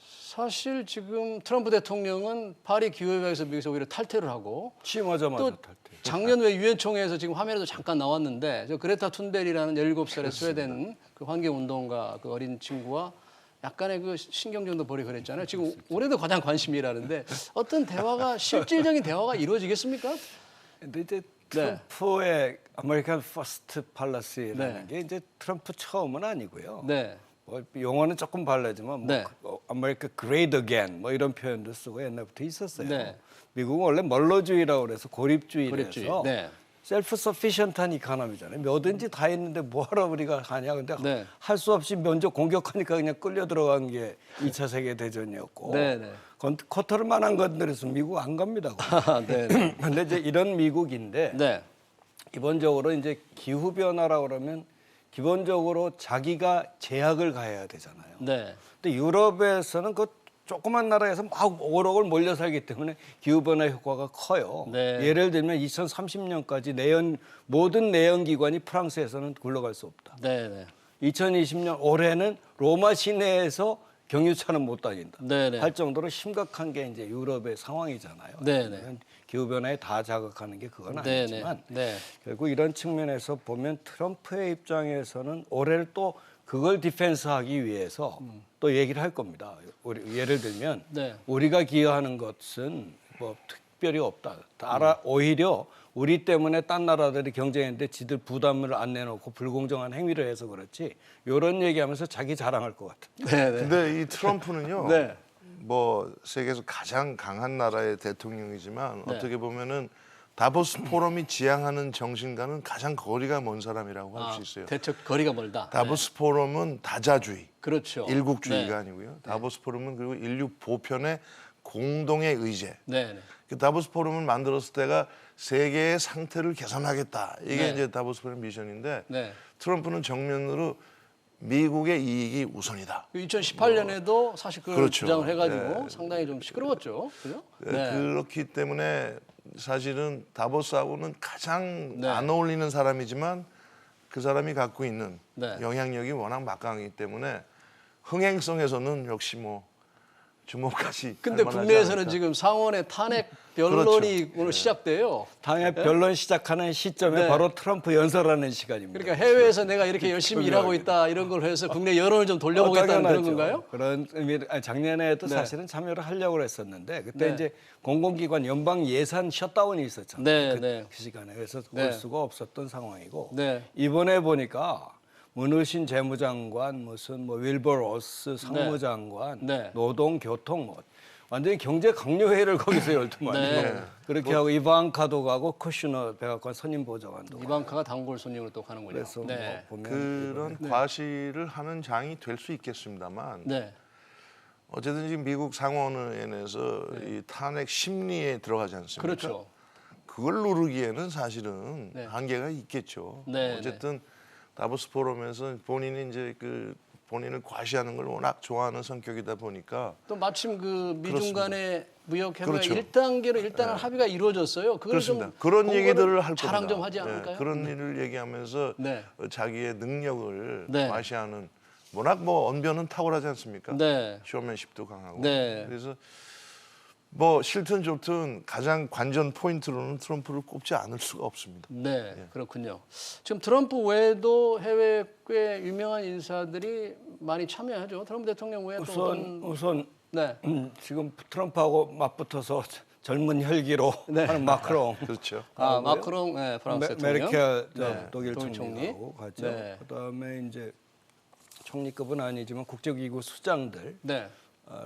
B: 사실 지금 트럼프 대통령은 파리 기후협약에서 미국에서 오히려 탈퇴를 하고
K: 취임하자마자
B: 또
K: 탈퇴.
B: 작년 왜 유엔 총회에서 지금 화면에도 잠깐 나왔는데 저 그레타 툰베리라는 17살의 스웨덴 그 환경 운동가 그 어린 친구와 약간의 그 신경전도 벌이 그랬잖아요. 지금 올해도 가장 관심이라는데 어떤 대화가 실질적인 대화가 이루어지겠습니까?
K: 근데 이제
B: 네.
K: 트럼프의 아메리칸 퍼스트 팔러시라는
B: 네.
K: 게 이제 트럼프 처음은 아니고요.
B: 네.
K: 뭐 용어는 조금 발라지만 뭐
B: 네.
K: 아메리카 그레이트 어게인 뭐 이런 표현도 쓰고 옛날부터 있었어요.
B: 네.
K: 미국은 원래 멀로주의라고 그래서 고립주의라서
B: 고립주의. 네.
K: 셀프 서피션트한 이코노미잖아요. 뭐든지 다 있는데 뭐하러 우리가 하냐. 근데
B: 네.
K: 할 수 없이 먼저 공격하니까 그냥 끌려 들어간 게 2차 세계 대전이었고.
B: 네, 네.
K: 커터를 만한 것들에서 미국 안 갑니다.
B: 네. 네.
K: 근데 이제 이런 미국인데
B: 네.
K: 기본적으로 이제 기후 변화라고 그러면 기본적으로 자기가 제약을 가해야 되잖아요.
B: 네.
K: 근데 유럽에서는 그 조그만 나라에서 막 오락을 몰려 살기 때문에 기후 변화 효과가 커요.
B: 네.
K: 예를 들면 2030년까지 모든 내연 기관이 프랑스에서는 굴러갈 수 없다.
B: 네. 네.
K: 2020년 올해는 로마 시내에서 경유차는 못 다닌다.
B: 네, 네.
K: 할 정도로 심각한 게 이제 유럽의 상황이잖아요.
B: 네, 네.
K: 기후 변화에 다 자극하는 게 그건
B: 네,
K: 아니지만
B: 네.
K: 결국 이런 측면에서 보면 트럼프의 입장에서는 올해를 또 그걸 디펜스하기 위해서 또 얘기를 할 겁니다. 예를 들면
B: 네.
K: 우리가 기여하는 것은 뭐 특별히 없다. 오히려 우리 때문에 딴 나라들이 경쟁했는데 지들 부담을 안 내놓고 불공정한 행위를 해서 그렇지. 이런 얘기하면서 자기 자랑할 것 같아요.
B: 네. 네.
J: 근데 이 트럼프는요.
B: 네.
J: 뭐 세계에서 가장 강한 나라의 대통령이지만
B: 네.
J: 어떻게 보면은 다보스 포럼이 지향하는 정신과는 가장 거리가 먼 사람이라고 할 수 있어요.
B: 대척 거리가 멀다.
J: 다보스 포럼은 다자주의,
B: 그렇죠.
J: 일국주의가
B: 네.
J: 아니고요. 다보스 포럼은 그리고 인류 보편의 공동의 의제.
B: 네. 네.
J: 그 다보스 포럼을 만들었을 때가 세계의 상태를 개선하겠다. 이게
B: 네.
J: 이제 다보스 포럼 미션인데
B: 네.
J: 트럼프는 정면으로 미국의 이익이 우선이다.
B: 2018년에도 사실 그걸
J: 그렇죠.
B: 주장을 해가지고
J: 네.
B: 상당히 좀 시끄러웠죠. 그죠?
J: 그렇기 때문에 사실은 다보스하고는 가장
B: 네.
J: 안 어울리는 사람이지만 그 사람이 갖고 있는
B: 네.
J: 영향력이 워낙 막강하기 때문에 흥행성에서는 역시 뭐 주목까지.
B: 근데
J: 할 만하지
B: 국내에서는
J: 않을까.
B: 지금 상원의 탄핵 변론이
J: 그렇죠.
B: 오늘 시작돼요.
K: 당의 변론 시작하는 시점에
B: 네.
K: 바로 트럼프 연설하는 시간입니다.
B: 그러니까 해외에서 내가 이렇게 열심히 일하고 있다 이런 걸 해서 국내 여론을 좀 돌려보겠다는 그런
K: 당연하죠.
B: 건가요?
K: 그런 의미 작년에도
B: 네.
K: 사실은 참여를 하려고 했었는데 그때
B: 네.
K: 이제 공공기관 연방 예산 셧다운이 있었잖아요.
B: 네,
K: 그
B: 네.
K: 시간에 그래서
B: 네.
K: 올 수가 없었던 상황이고
B: 네.
K: 이번에 보니까 문우신 재무장관 무슨 뭐 윌버 로스 상무장관
B: 네.
K: 노동 교통 뭐 완전히 경제 강요 회의를 거기서 열더만요.
B: 네.
K: 그렇게 하고 이방카도 가고 쿠슈너 백악관 선임 보좌관도 가고.
B: 이방카가 단골 손님으로 또 가는군요.
K: 그래서
B: 네.
K: 뭐 보면
J: 그런 과시를 하는 장이 될 수 있겠습니다만
B: 네.
J: 어쨌든 지금 미국 상원에서 이 탄핵 심리에 들어가지 않습니까?
B: 그렇죠.
J: 그걸 누르기에는 사실은
B: 네.
J: 한계가 있겠죠.
B: 네,
J: 어쨌든 다보스 포럼에서 본인이 이제 본인을 과시하는 걸 워낙 좋아하는 성격이다 보니까
B: 또 마침 그 미중 간의 무역 협약
J: 그렇죠.
B: 1단계로 일단은 합의가 이루어졌어요. 그걸
J: 그렇습니다.
B: 좀
J: 그런
B: 공고를
J: 얘기들을 할
B: 자랑
J: 겁니다.
B: 좀 하지 않을까요?
J: 그런 일을 얘기하면서
B: 네.
J: 자기의 능력을
B: 네.
J: 과시하는 워낙 뭐 언변은 탁월하지 않습니까?
B: 네.
J: 쇼맨십도 강하고.
B: 네.
J: 그래서 뭐 싫든 좋든 가장 관전 포인트로는 트럼프를 꼽지 않을 수가 없습니다.
B: 네, 그렇군요. 지금 트럼프 외에도 해외 꽤 유명한 인사들이 많이 참여하죠. 트럼프 대통령 외에 또
K: 우선
B: 네.
K: 지금 트럼프하고 맞붙어서 젊은 혈기로
B: 네.
K: 하는 마크롱,
J: 그렇죠.
B: 마크롱 네, 프랑스 대통령,
K: 메르켈
B: 네,
K: 독일
B: 총리.
K: 총리하고 같죠.
B: 네.
K: 그다음에 이제 총리급은 아니지만 국제기구 수장들
B: 네.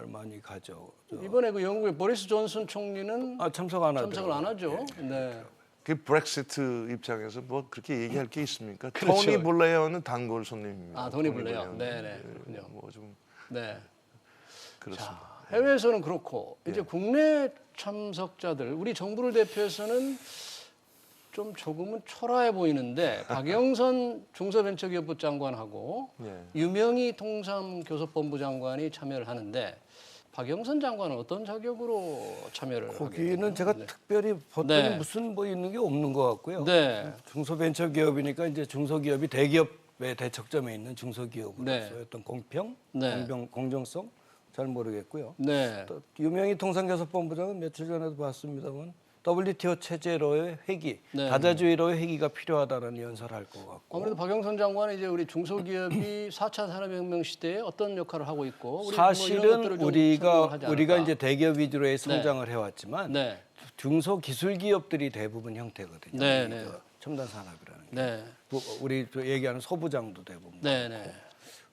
K: 많이 가죠.
B: 이번에 그 영국의 보리스 존슨 총리는
K: 참석 안 하죠.
B: 참석을 안 하죠. 네.
J: 그 브렉시트 입장에서 뭐 그렇게 얘기할 게 있습니까?
B: 그렇죠.
J: 토니 블레어는 단골 손님입니다.
B: 아, 토니 블레어. 네네. 그렇군요.
J: 뭐좀
B: 네.
J: 그렇습니다.
B: 해외에서는 그렇고 이제 국내 참석자들 우리 정부를 대표해서는 좀 조금은 초라해 보이는데 박영선 중소벤처기업부 장관하고 유명희 통상교섭본부 장관이 참여를 하는데 박영선 장관은 어떤 자격으로 참여를 하게
K: 거기는
B: 되나요?
K: 제가
B: 네.
K: 특별히 봤더니
B: 네.
K: 무슨 뭐 있는 게 없는 것 같고요.
B: 네.
K: 중소벤처기업이니까 이제 중소기업이 대기업의 대척점에 있는 중소기업으로서의
B: 네.
K: 어떤 공평,
B: 네.
K: 공정성 잘 모르겠고요.
B: 네.
K: 또 유명희 통상교섭본부장은 며칠 전에도 봤습니다만 WTO 체제로의 회귀,
B: 네.
K: 다자주의로의 회귀가 필요하다는 연설을 할 것 같고.
B: 아무래도 박영선 장관은 이제 우리 중소기업이 4차 산업혁명 시대에 어떤 역할을 하고 있고 우리 뭐 이런
K: 사실은
B: 것들을 좀 설명을 하지
K: 우리가
B: 않을까.
K: 이제 대기업 위주로의 성장을 해왔지만
B: 네.
K: 중소기술기업들이 대부분 형태거든요.
B: 네, 네.
K: 첨단 산업이라는 게.
B: 네.
K: 우리 얘기하는 소부장도 대부분.
B: 네, 네.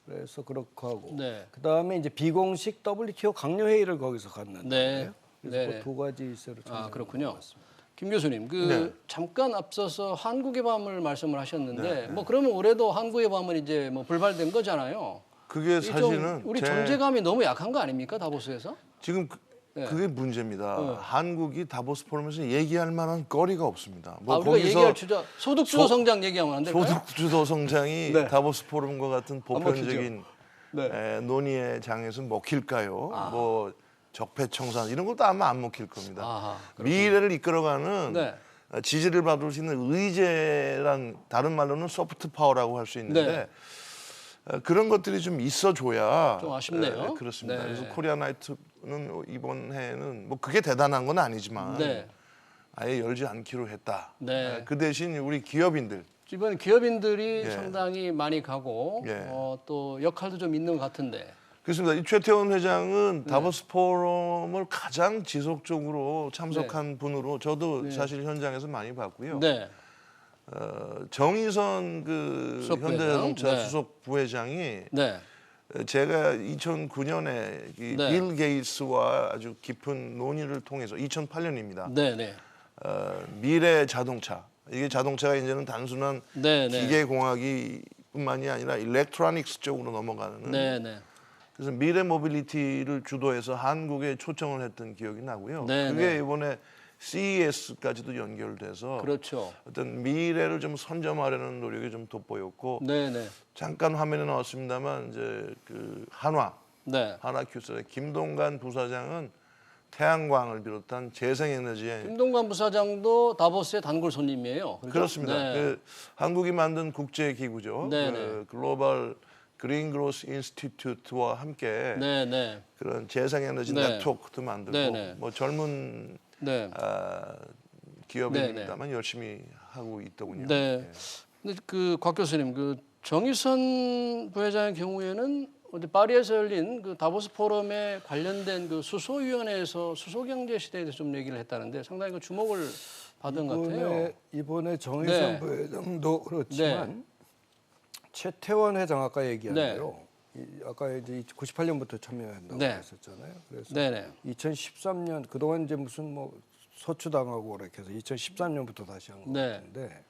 K: 그래서 그렇고 하고.
B: 네.
K: 그다음에 이제 비공식 WTO 강요 회의를 거기서 갔는데.
B: 네.
K: 그래서
B: 네,
K: 그
B: 네.
K: 두 가지 이슈를
B: 아, 그렇군요.
K: 같습니다.
B: 김 교수님,
J: 네.
B: 잠깐 앞서서 한국의 밤을 말씀을 하셨는데 뭐 그러면 올해도 한국의 밤은 이제 뭐 불발된 거잖아요.
J: 그게
B: 이좀
J: 사실은
B: 우리 존재감이 너무 약한 거 아닙니까 다보스에서?
J: 지금 그게 문제입니다. 한국이 다보스 포럼에서 얘기할 만한 거리가 없습니다. 뭐
B: 우리가 얘기할 주자 소득주도 성장 얘기하면 안 될까요?
J: 소득주도 성장이
B: 네.
J: 다보스 포럼과 같은 보편적인
B: 네.
J: 논의의 장에서 먹힐까요?
B: 아.
J: 뭐 적폐청산 이런 것도 아마 안 먹힐 겁니다.
B: 아하,
J: 미래를 이끌어가는
B: 네.
J: 지지를 받을 수 있는 의제란 다른 말로는 소프트 파워라고 할 수 있는데 그런 것들이 좀 있어줘야
B: 좀 아쉽네요.
J: 그렇습니다.
B: 네.
J: 그래서 코리아 나이트는 이번 해에는 뭐 그게 대단한 건 아니지만
B: 네.
J: 아예 열지 않기로 했다.
B: 네.
J: 그 대신 우리 기업인들
B: 이번 기업인들이
J: 예.
B: 상당히 많이 가고
J: 예.
B: 또 역할도 좀 있는 것 같은데.
J: 그렇습니다. 이 최태원 회장은 다보스 포럼을 가장 지속적으로 참석한 분으로 저도 사실 현장에서 많이 봤고요.
B: 네.
J: 정의선 그
B: 수석 부회장.
J: 현대자동차
B: 네.
J: 수석 부회장이
B: 네.
J: 제가 2009년에 빌 게이츠와 아주 깊은 논의를 통해서 2008년입니다.
B: 네, 네.
J: 미래 자동차 이게 자동차가 이제는 단순한
B: 네, 네.
J: 기계 공학이뿐만이 아니라 일렉트로닉스 쪽으로 넘어가는
B: 네, 네.
J: 그래서 미래 모빌리티를 주도해서 한국에 초청을 했던 기억이 나고요.
B: 네,
J: 그게
B: 네.
J: 이번에 CES까지도 연결돼서
B: 그렇죠.
J: 어떤 미래를 좀 선점하려는 노력이 좀 돋보였고
B: 네, 네.
J: 잠깐 화면에 나왔습니다만 이제 그 한화큐스의 김동관 부사장은 태양광을 비롯한 재생에너지에
B: 김동관 부사장도 다보스의 단골 손님이에요. 그렇죠?
J: 그렇습니다.
B: 네.
J: 그 한국이 만든 국제 기구죠.
B: 네,
J: 그 글로벌 그린 그로스 인스티튜트와 함께
B: 네, 네.
J: 그런 재생에너지
B: 네.
J: 네트워크도 만들고
B: 네, 네.
J: 뭐 젊은
B: 네.
J: 기업입니다만 열심히 하고 있더군요.
B: 네. 근데 곽 교수님, 정의선 부회장의 경우에는 어제 파리에서 열린 다보스 포럼에 관련된 수소위원회에서 수소경제 시대에 대해서 좀 얘기를 했다는데 상당히 주목을 받은 것 같아요.
K: 이번에 정의선
B: 네.
K: 부회장도 그렇지만 최태원 회장 아까 얘기한
B: 네.
K: 대로 아까 이제 98년부터 참여한다고
B: 네.
K: 했었잖아요. 그래서
B: 네네.
K: 2013년 그동안 이제 무슨 소추당하고 그렇게 해서 2013년부터 다시 한
B: 네.
K: 건데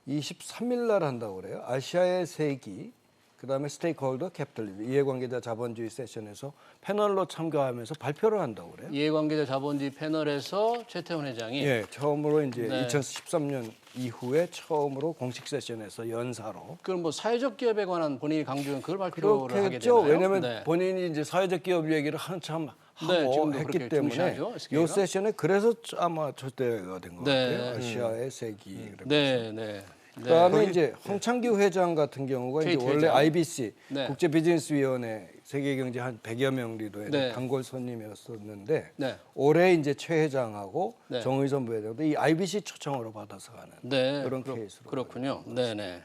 K: 23일 날 한다고 그래요. 아시아의 세기 그다음에 스테이크홀더 캐피털리즘 이해관계자 자본주의 세션에서 패널로 참가하면서 발표를 한다고 그래요.
B: 이해관계자 자본주의 패널에서 최태원 회장이
K: 처음으로 이제
B: 네.
K: 2013년 이후에 처음으로 공식 세션에서 연사로
B: 그럼 사회적 기업에 관한 본인이 강조한 그걸 발표를 하게
K: 그렇겠죠.
B: 되나요?
K: 왜냐하면
B: 네.
K: 본인이 이제 사회적 기업 얘기를 한참 하고
B: 지금도
K: 했기
B: 그렇게
K: 때문에
B: 중시하죠,
K: 이
B: SK가?
K: 세션에 그래서 아마 초대가 된 것
B: 네.
K: 같아요. 아시아의 세기.
B: 네, 네.
K: 그다음에 이제 홍창기 회장 같은 경우가 이제
B: KT
K: 원래
B: 회장.
K: IBC
B: 네.
K: 국제 비즈니스위원회 세계경제 한 100여 명 리더의
B: 네.
K: 단골 손님이었었는데
B: 네.
K: 올해 이제 최 회장하고
B: 네.
K: 정의선 부회장도 이 IBC 초청으로 받아서 가는
B: 네,
K: 그런 케이스로.
B: 그렇군요. 네, 네.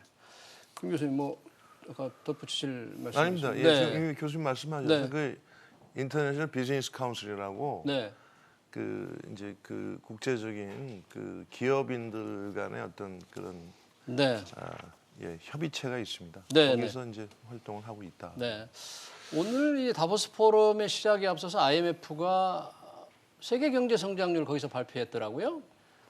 B: 김 교수님 아까 덧붙이실 말씀
J: 아닙니다. 예,
B: 네.
J: 지금 이미 교수님 말씀하셔서
B: 네.
J: 그 인터내셔널 비즈니스 카운슬이라고
B: 네.
J: 이제 국제적인 기업인들 간의 어떤 그런
B: 네.
J: 협의체가 있습니다.
B: 네,
J: 거기서 이제 활동을 하고 있다.
B: 네. 오늘 이 다보스 포럼의 시작에 앞서서 IMF가 세계 경제 성장률 거기서 발표했더라고요.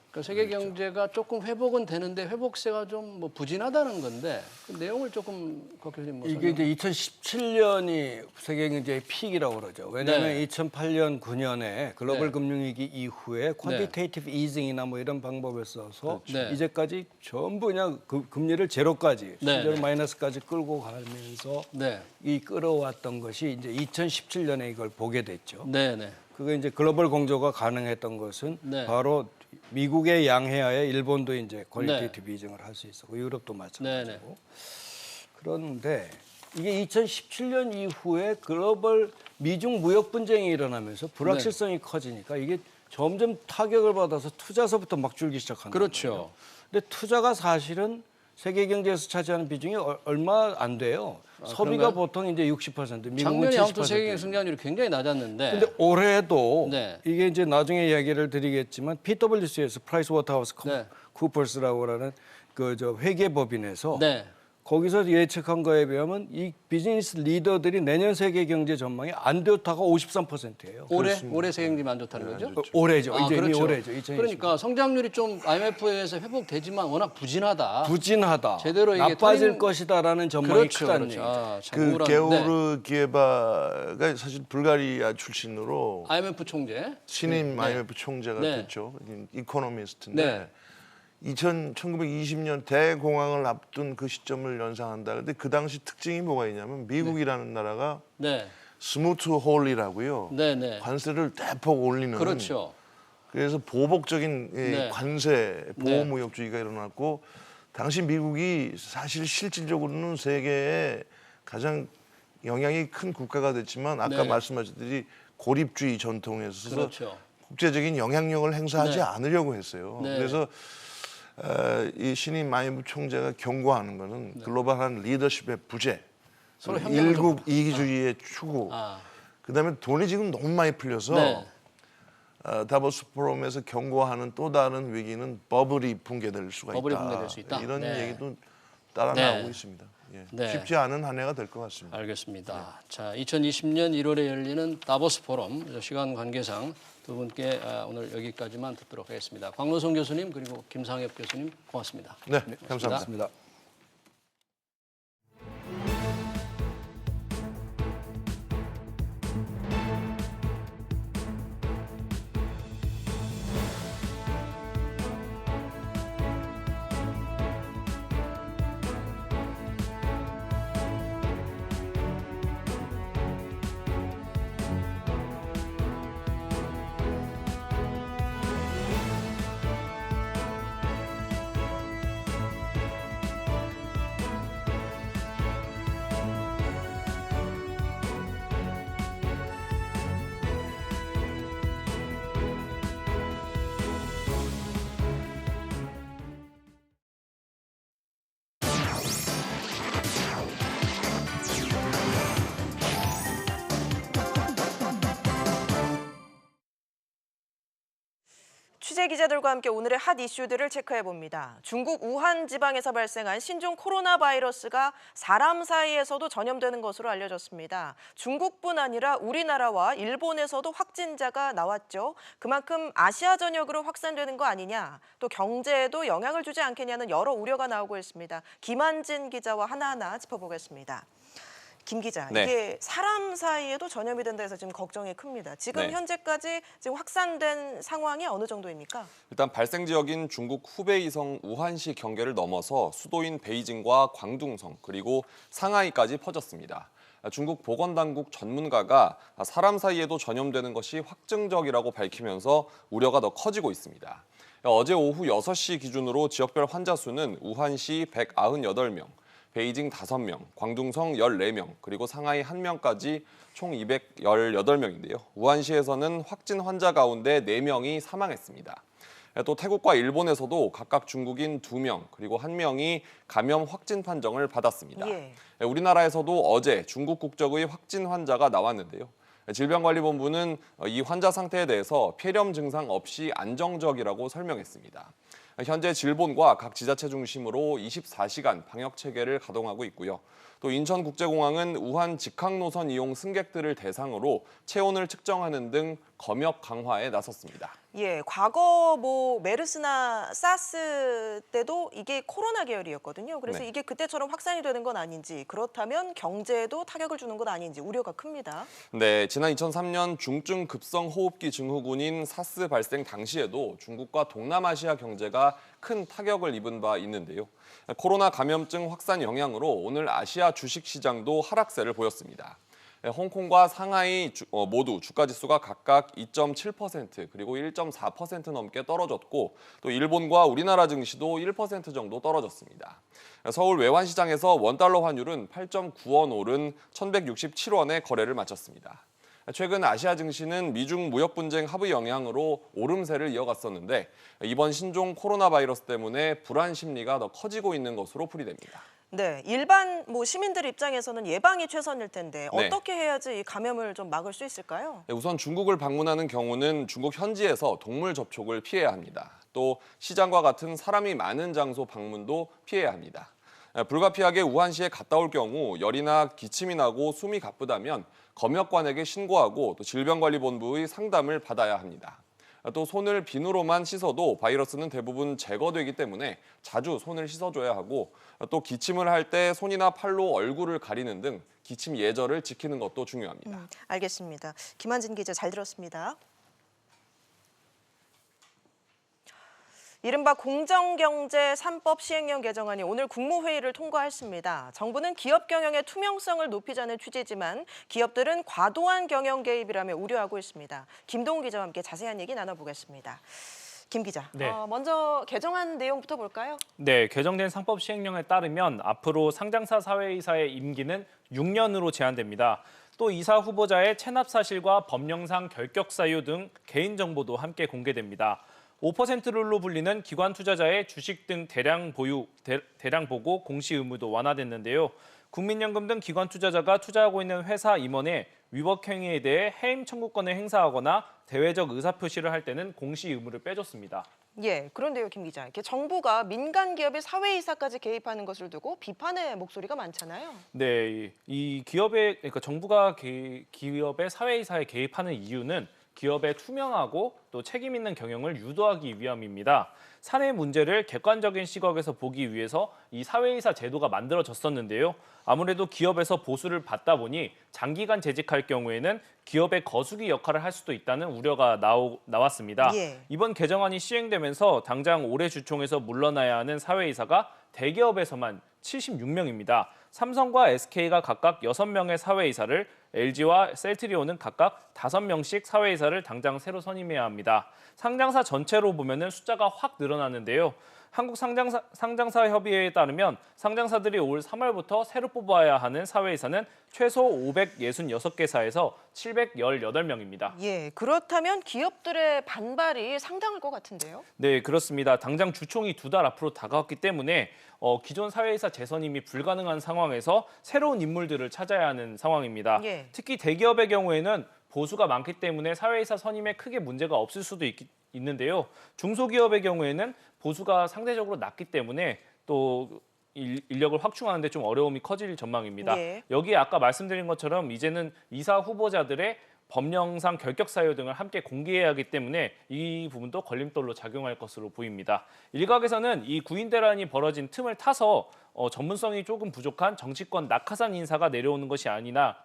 B: 그러니까 세계 경제가 조금 회복은 되는데 회복세가 좀 뭐 부진하다는 건데 그 내용을 조금 곽 교수님 뭐
K: 이게 이제 2017년이 세계 경제의 픽이라고 그러죠. 왜냐하면 2008년, 9년에 글로벌
B: 네.
K: 금융위기 이후에 퀀티테이티브 이징이나 뭐 이런 방법을 써서 이제까지 전부 그냥 금리를 제로까지, 심지어 마이너스까지 끌고 가면서 이 끌어왔던 것이 이제 2017년에 이걸 보게 됐죠. 그게 이제 글로벌 공조가 가능했던 것은 바로 미국의 양해하에 일본도 이제 퀄리테이티브 이징을 할 수 있었고 유럽도 마찬가지고. 그런데 이게 2017년 이후에 글로벌 미중 무역 분쟁이 일어나면서 불확실성이 커지니까 이게 점점 타격을 받아서 투자서부터 막 줄기 시작하는 거예요. 근데 투자가 사실은 세계 경제에서 차지하는 비중이 얼마 안 돼요. 소비가
B: 그런가요?
K: 보통 이제 60%, 미국은
B: 작년에
K: 70%.
B: 아무튼 세계 성장률이 굉장히 낮았는데.
K: 근데 올해도 이게 이제 나중에 이야기를 드리겠지만 PwC에서 프라이스 워터하우스 쿠퍼스라고 하는 그 저 회계법인에서 거기서 예측한 거에 비하면 이 비즈니스 리더들이 내년 세계 경제 전망이 안 좋다가 53%예요.
B: 올해 세계 경제만 안 좋다는 거죠?
K: 올해죠. 이제 이미
B: 그렇죠.
K: 올해죠. 2020.
B: 그러니까 성장률이 좀 IMF에 의해서 회복되지만 워낙 부진하다.
K: 제대로 이게 나빠질 것이다라는 전망이 크다는 얘기죠.
J: 그 게오르 기에바가 사실 불가리아 출신으로
B: IMF 총재
J: 신임 IMF 총재가 됐죠. 이코노미스트인데 1920년 대공황을 앞둔 그 시점을 연상한다. 근데 그 당시 특징이 뭐가 있냐면 미국이라는 나라가 스무트 홀이라고요. 관세를 대폭 올리는. 그래서 보복적인 관세 보호무역주의가 일어났고 당시 미국이 사실 실질적으로는 세계에 가장 영향이 큰 국가가 됐지만 아까 말씀하셨듯이 고립주의 전통에 있어서 국제적인 영향력을 행사하지 않으려고 했어요. 그래서 이 신임 IMF 총재가 경고하는 것은 글로벌한 리더십의 부재, 일국 이기주의의 추구, 그다음에 돈이 지금 너무 많이 풀려서 다보스 포럼에서 경고하는 또 다른 위기는 버블이 붕괴될 수가 있다. 이런 얘기도 따라 나오고 있습니다. 쉽지 않은 한 해가 될 것 같습니다.
B: 알겠습니다. 자, 2020년 1월에 열리는 다보스 포럼 시간 관계상 두 분께 오늘 여기까지만 듣도록 하겠습니다. 광노성 교수님 그리고 김상엽 교수님 고맙습니다.
J: 네, 감사합니다.
A: 취재 기자들과 함께 오늘의 핫 이슈들을 체크해봅니다. 중국 우한 지방에서 발생한 신종 코로나 바이러스가 사람 사이에서도 전염되는 것으로 알려졌습니다. 중국뿐 아니라 우리나라와 일본에서도 확진자가 나왔죠. 그만큼 아시아 전역으로 확산되는 거 아니냐, 또 경제에도 영향을 주지 않겠냐는 여러 우려가 나오고 있습니다. 김한진 기자와 하나하나 짚어보겠습니다. 김 기자, 이게 사람 사이에도 전염이 된다 해서 지금 걱정이 큽니다. 지금 현재까지 지금 확산된 상황이 어느 정도입니까?
L: 일단 발생 지역인 중국 후베이성 우한시 경계를 넘어서 수도인 베이징과 광둥성 그리고 상하이까지 퍼졌습니다. 중국 보건당국 전문가가 사람 사이에도 전염되는 것이 확증적이라고 밝히면서 우려가 더 커지고 있습니다. 어제 오후 6시 기준으로 지역별 환자 수는 우한시 198명, 베이징 5명, 광둥성 14명, 그리고 상하이 1명까지 총 218명인데요. 우한시에서는 확진 환자 가운데 4명이 사망했습니다. 또 태국과 일본에서도 각각 중국인 2명, 그리고 1명이 감염 확진 판정을 받았습니다. 우리나라에서도 어제 중국 국적의 확진 환자가 나왔는데요. 질병관리본부는 이 환자 상태에 대해서 폐렴 증상 없이 안정적이라고 설명했습니다. 현재 질본과 각 지자체 중심으로 24시간 방역 체계를 가동하고 있고요. 또 인천국제공항은 우한 직항노선 이용 승객들을 대상으로 체온을 측정하는 등 검역 강화에 나섰습니다.
A: 예, 과거 메르스나 사스 때도 이게 코로나 계열이었거든요. 그래서
L: 네.
A: 이게 그때처럼 확산이 되는 건 아닌지, 그렇다면 경제에도 타격을 주는 건 아닌지 우려가 큽니다.
L: 네, 지난 2003년 중증 급성 호흡기 증후군인 사스 발생 당시에도 중국과 동남아시아 경제가 큰 타격을 입은 바 있는데요. 코로나 감염증 확산 영향으로 오늘 아시아 주식시장도 하락세를 보였습니다. 홍콩과 상하이 모두 주가지수가 각각 2.7% 그리고 1.4% 넘게 떨어졌고 또 일본과 우리나라 증시도 1% 정도 떨어졌습니다. 서울 외환시장에서 원달러 환율은 8.9원 오른 1,167원에 거래를 마쳤습니다. 최근 아시아 증시는 미중 무역 분쟁 합의 영향으로 오름세를 이어갔었는데 이번 신종 코로나 바이러스 때문에 불안 심리가 더 커지고 있는 것으로 풀이됩니다.
A: 네, 일반 시민들 입장에서는 예방이 최선일 텐데
L: 네.
A: 어떻게 해야지 이 감염을 좀 막을 수 있을까요?
L: 우선 중국을 방문하는 경우는 중국 현지에서 동물 접촉을 피해야 합니다. 또 시장과 같은 사람이 많은 장소 방문도 피해야 합니다. 불가피하게 우한시에 갔다 올 경우 열이나 기침이 나고 숨이 가쁘다면 검역관에게 신고하고 또 질병관리본부의 상담을 받아야 합니다. 또 손을 비누로만 씻어도 바이러스는 대부분 제거되기 때문에 자주 손을 씻어줘야 하고 또 기침을 할 때 손이나 팔로 얼굴을 가리는 등 기침 예절을 지키는 것도 중요합니다.
A: 알겠습니다. 김한진 기자 잘 들었습니다. 이른바 공정경제 3법 시행령 개정안이 오늘 국무회의를 통과했습니다. 정부는 기업 경영의 투명성을 높이자는 취지지만 기업들은 과도한 경영 개입이라며 우려하고 있습니다. 김동우 기자와 함께 자세한 얘기 나눠보겠습니다. 김 기자,
M: 네.
A: 먼저 개정안 내용부터 볼까요?
M: 네, 개정된 상법 시행령에 따르면 앞으로 상장사 사회이사의 임기는 6년으로 제한됩니다. 또 이사 후보자의 체납 사실과 법령상 결격 사유 등 개인 정보도 함께 공개됩니다. 5% 룰로 불리는 기관 투자자의 주식 등 대량 보고 공시 의무도 완화됐는데요. 국민연금 등 기관 투자자가 투자하고 있는 회사 임원의 위법 행위에 대해 해임 청구권을 행사하거나 대외적 의사표시를 할 때는 공시 의무를 빼줬습니다.
A: 예, 그런데요, 김 기자. 이렇게 정부가 민간 기업의 사회이사까지 개입하는 것을 두고 비판의 목소리가 많잖아요.
M: 네, 그러니까 정부가 기업의 사회이사에 개입하는 이유는 기업의 투명하고 또 책임 있는 경영을 유도하기 위함입니다. 사내 문제를 객관적인 시각에서 보기 위해서 이 사회이사 제도가 만들어졌었는데요. 아무래도 기업에서 보수를 받다 보니 장기간 재직할 경우에는 기업의 거수기 역할을 할 수도 있다는 우려가 나왔습니다.
A: 예.
M: 이번 개정안이 시행되면서 당장 올해 주총에서 물러나야 하는 사회이사가 대기업에서만 76명입니다. 삼성과 SK가 각각 6명의 사회이사를, LG와 셀트리온은 각각 5명씩 사회이사를 당장 새로 선임해야 합니다. 상장사 전체로 보면은 숫자가 확 늘어나는데요. 한국 상장사 협의회에 따르면 상장사들이 올 3월부터 새로 뽑아야 하는 사회이사는 최소 566개사에서 718명입니다.
A: 예, 그렇다면 기업들의 반발이 상당할 것 같은데요.
M: 네, 그렇습니다. 당장 주총이 2달 앞으로 다가왔기 때문에 기존 사회이사 재선임이 불가능한 상황에서 새로운 인물들을 찾아야 하는 상황입니다.
A: 예.
M: 특히 대기업의 경우에는 보수가 많기 때문에 사회이사 선임에 크게 문제가 없을 수도 있는데요. 중소기업의 경우에는 보수가 상대적으로 낮기 때문에 또 인력을 확충하는 데 좀 어려움이 커질 전망입니다.
A: 예.
M: 여기에 아까 말씀드린 것처럼 이제는 이사 후보자들의 법령상 결격 사유 등을 함께 공개해야 하기 때문에 이 부분도 걸림돌로 작용할 것으로 보입니다. 일각에서는 이 구인 대란이 벌어진 틈을 타서 전문성이 조금 부족한 정치권 낙하산 인사가 내려오는 것이 아닌가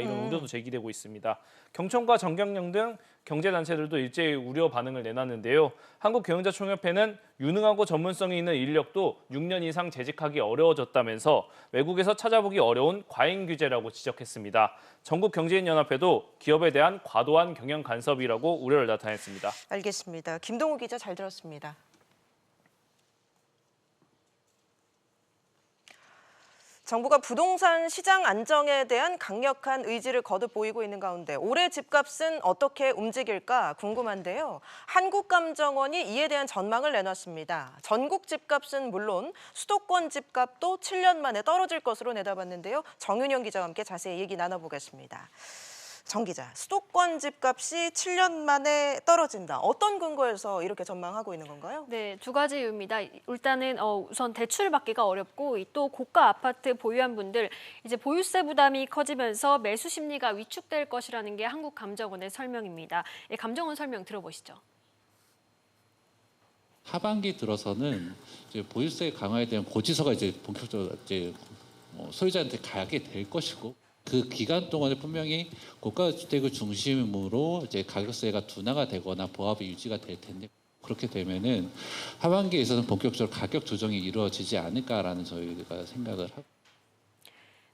M: 이런 우려도 제기되고 있습니다. 경청과 정경련 등 경제단체들도 일제히 우려 반응을 내놨는데요. 한국경영자총협회는 유능하고 전문성이 있는 인력도 6년 이상 재직하기 어려워졌다면서 외국에서 찾아보기 어려운 과잉 규제라고 지적했습니다. 전국경제인연합회도 기업에 대한 과도한 경영 간섭이라고 우려를 나타냈습니다.
A: 알겠습니다. 김동우 기자 잘 들었습니다. 정부가 부동산 시장 안정에 대한 강력한 의지를 거듭 보이고 있는 가운데 올해 집값은 어떻게 움직일까 궁금한데요. 한국감정원이 이에 대한 전망을 내놨습니다. 전국 집값은 물론 수도권 집값도 7년 만에 떨어질 것으로 내다봤는데요. 정윤영 기자와 함께 자세히 얘기 나눠보겠습니다. 정 기자, 수도권 집값이 7년 만에 떨어진다. 어떤 근거에서 이렇게 전망하고 있는 건가요?
N: 네, 두 가지 이유입니다. 일단은 우선 대출 받기가 어렵고 또 고가 아파트 보유한 분들 이제 보유세 부담이 커지면서 매수 심리가 위축될 것이라는 게 한국감정원의 설명입니다. 예, 감정원 설명 들어보시죠.
O: 하반기 들어서는 이제 보유세 강화에 대한 고지서가 이제 본격적으로 이제 소유자한테 가게 될 것이고. 그 기간 동안에 분명히 고가 주택을 중심으로 이제 가격세가 둔화가 되거나 보합이 유지가 될 텐데 그렇게 되면은 하반기에서는 본격적으로 가격 조정이 이루어지지 않을까라는 저희가 생각을 하고.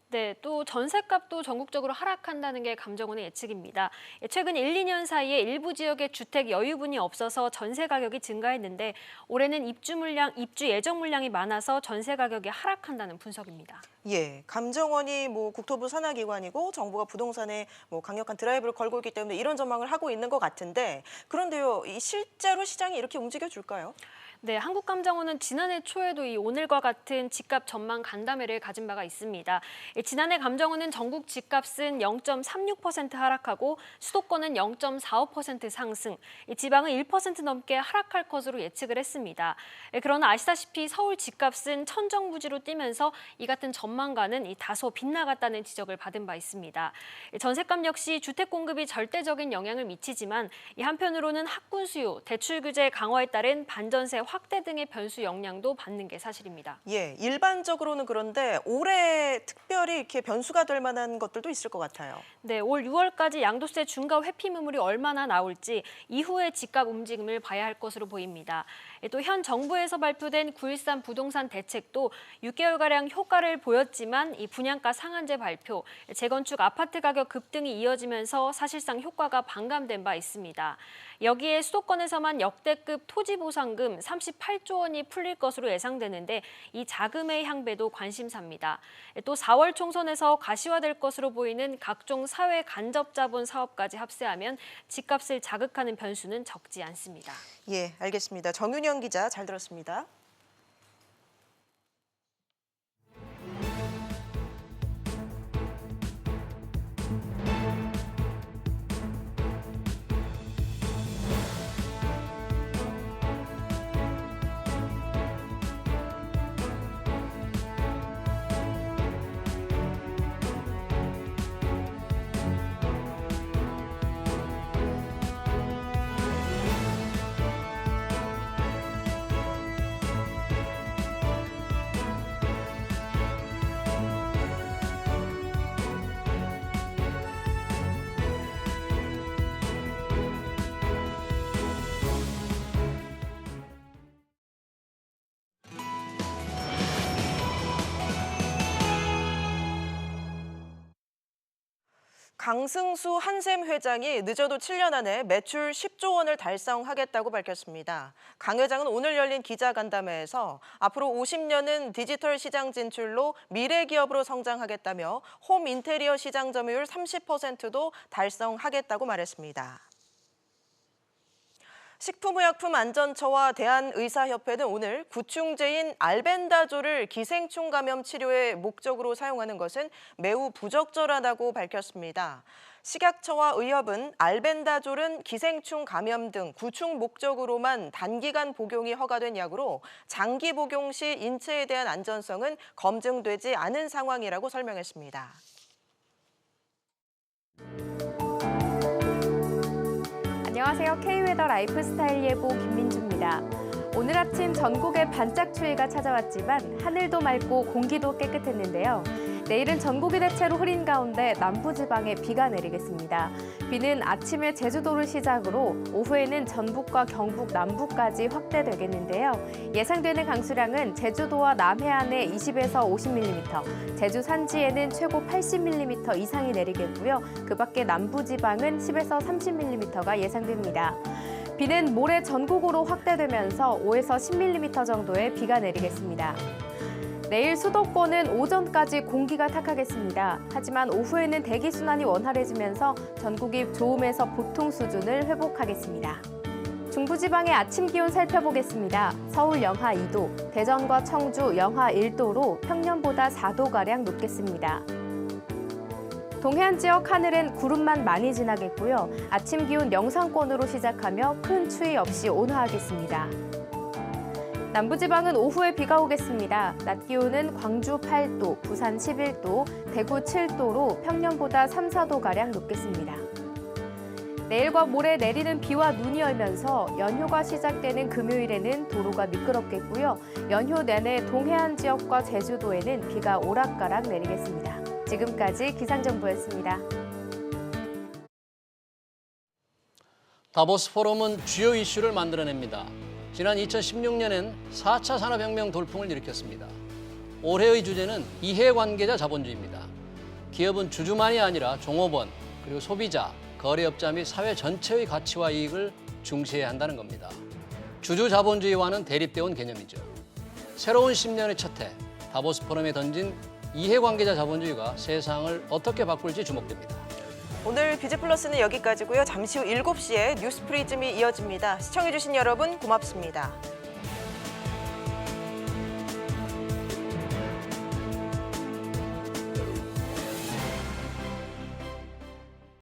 N: 네, 또 전셋값도 전국적으로 하락한다는 게 감정원의 예측입니다. 최근 1, 2년 사이에 일부 지역에 주택 여유분이 없어서 전세 가격이 증가했는데 올해는 입주 예정 물량이 많아서 전세 가격이 하락한다는 분석입니다.
A: 예, 감정원이 국토부 산하기관이고 정부가 부동산에 강력한 드라이브를 걸고 있기 때문에 이런 전망을 하고 있는 것 같은데 그런데요, 실제로 시장이 이렇게 움직여 줄까요?
N: 네, 한국감정원은 지난해 초에도 이 오늘과 같은 집값 전망 간담회를 가진 바가 있습니다. 지난해 감정원은 전국 집값은 0.36% 하락하고 수도권은 0.45% 상승, 지방은 1% 넘게 하락할 것으로 예측을 했습니다. 그러나 아시다시피 서울 집값은 천정부지로 뛰면서 이 같은 전망과는 다소 빗나갔다는 지적을 받은 바 있습니다. 전셋값 역시 주택 공급이 절대적인 영향을 미치지만 한편으로는 학군 수요, 대출 규제 강화에 따른 반전세 확대 등의 변수 영향도 받는 게 사실입니다.
A: 예, 일반적으로는 그런데 올해 특별히 이렇게 변수가 될 만한 것들도 있을 것 같아요.
N: 네, 올 6월까지 양도세 중과 회피 매물이 얼마나 나올지 이후의 집값 움직임을 봐야 할 것으로 보입니다. 또 현 정부에서 발표된 9.13 부동산 대책도 6개월가량 효과를 보였지만 이 분양가 상한제 발표, 재건축 아파트 가격 급등이 이어지면서 사실상 효과가 반감된 바 있습니다. 여기에 수도권에서만 역대급 토지보상금 38조 원이 풀릴 것으로 예상되는데 이 자금의 향배도 관심사입니다. 또 4월 총선에서 가시화될 것으로 보이는 각종 사회 간접 자본 사업까지 합세하면 집값을 자극하는 변수는 적지 않습니다.
A: 예, 알겠습니다. 정윤영 기자 잘 들었습니다. 강승수 한샘 회장이 늦어도 7년 안에 매출 10조 원을 달성하겠다고 밝혔습니다. 강 회장은 오늘 열린 기자간담회에서 앞으로 50년은 디지털 시장 진출로 미래 기업으로 성장하겠다며 홈 인테리어 시장 점유율 30%도 달성하겠다고 말했습니다. 식품의약품안전처와 대한의사협회는 오늘 구충제인 알벤다졸을 기생충 감염 치료의 목적으로 사용하는 것은 매우 부적절하다고 밝혔습니다. 식약처와 의협은 알벤다졸은 기생충 감염 등 구충 목적으로만 단기간 복용이 허가된 약으로 장기 복용 시 인체에 대한 안전성은 검증되지 않은 상황이라고 설명했습니다.
P: 안녕하세요. K웨더 라이프스타일 예보 김민주입니다. 오늘 아침 전국에 반짝 추위가 찾아왔지만 하늘도 맑고 공기도 깨끗했는데요. 내일은 전국이 대체로 흐린 가운데 남부지방에 비가 내리겠습니다. 비는 아침에 제주도를 시작으로 오후에는 전북과 경북 남부까지 확대되겠는데요. 예상되는 강수량은 제주도와 남해안에 20에서 50mm, 제주 산지에는 최고 80mm 이상이 내리겠고요. 그 밖에 남부지방은 10에서 30mm가 예상됩니다. 비는 모레 전국으로 확대되면서 5에서 10mm 정도의 비가 내리겠습니다. 내일 수도권은 오전까지 공기가 탁하겠습니다. 하지만 오후에는 대기순환이 원활해지면서 전국이 좋음에서 보통 수준을 회복하겠습니다. 중부지방의 아침 기온 살펴보겠습니다. 서울 영하 2도, 대전과 청주 영하 1도로 평년보다 4도가량 높겠습니다. 동해안 지역 하늘은 구름만 많이 지나겠고요. 아침 기온 영상권으로 시작하며 큰 추위 없이 온화하겠습니다. 남부지방은 오후에 비가 오겠습니다. 낮 기온은 광주 8도, 부산 11도, 대구 7도로 평년보다 3, 4도가량 높겠습니다. 내일과 모레 내리는 비와 눈이 얼면서 연휴가 시작되는 금요일에는 도로가 미끄럽겠고요. 연휴 내내 동해안 지역과 제주도에는 비가 오락가락 내리겠습니다. 지금까지 기상정보였습니다.
B: 다보스 포럼은 주요 이슈를 만들어냅니다. 지난 2016년엔 4차 산업혁명 돌풍을 일으켰습니다. 올해의 주제는 이해관계자 자본주의입니다. 기업은 주주만이 아니라 종업원, 그리고 소비자, 거래업자 및 사회 전체의 가치와 이익을 중시해야 한다는 겁니다. 주주 자본주의와는 대립되어 온 개념이죠. 새로운 10년의 첫 해, 다보스 포럼에 던진 이해관계자 자본주의가 세상을 어떻게 바꿀지 주목됩니다.
A: 오늘 비즈플러스는 여기까지고요. 잠시 후 7시에 뉴스 프리즘이 이어집니다. 시청해주신 여러분 고맙습니다.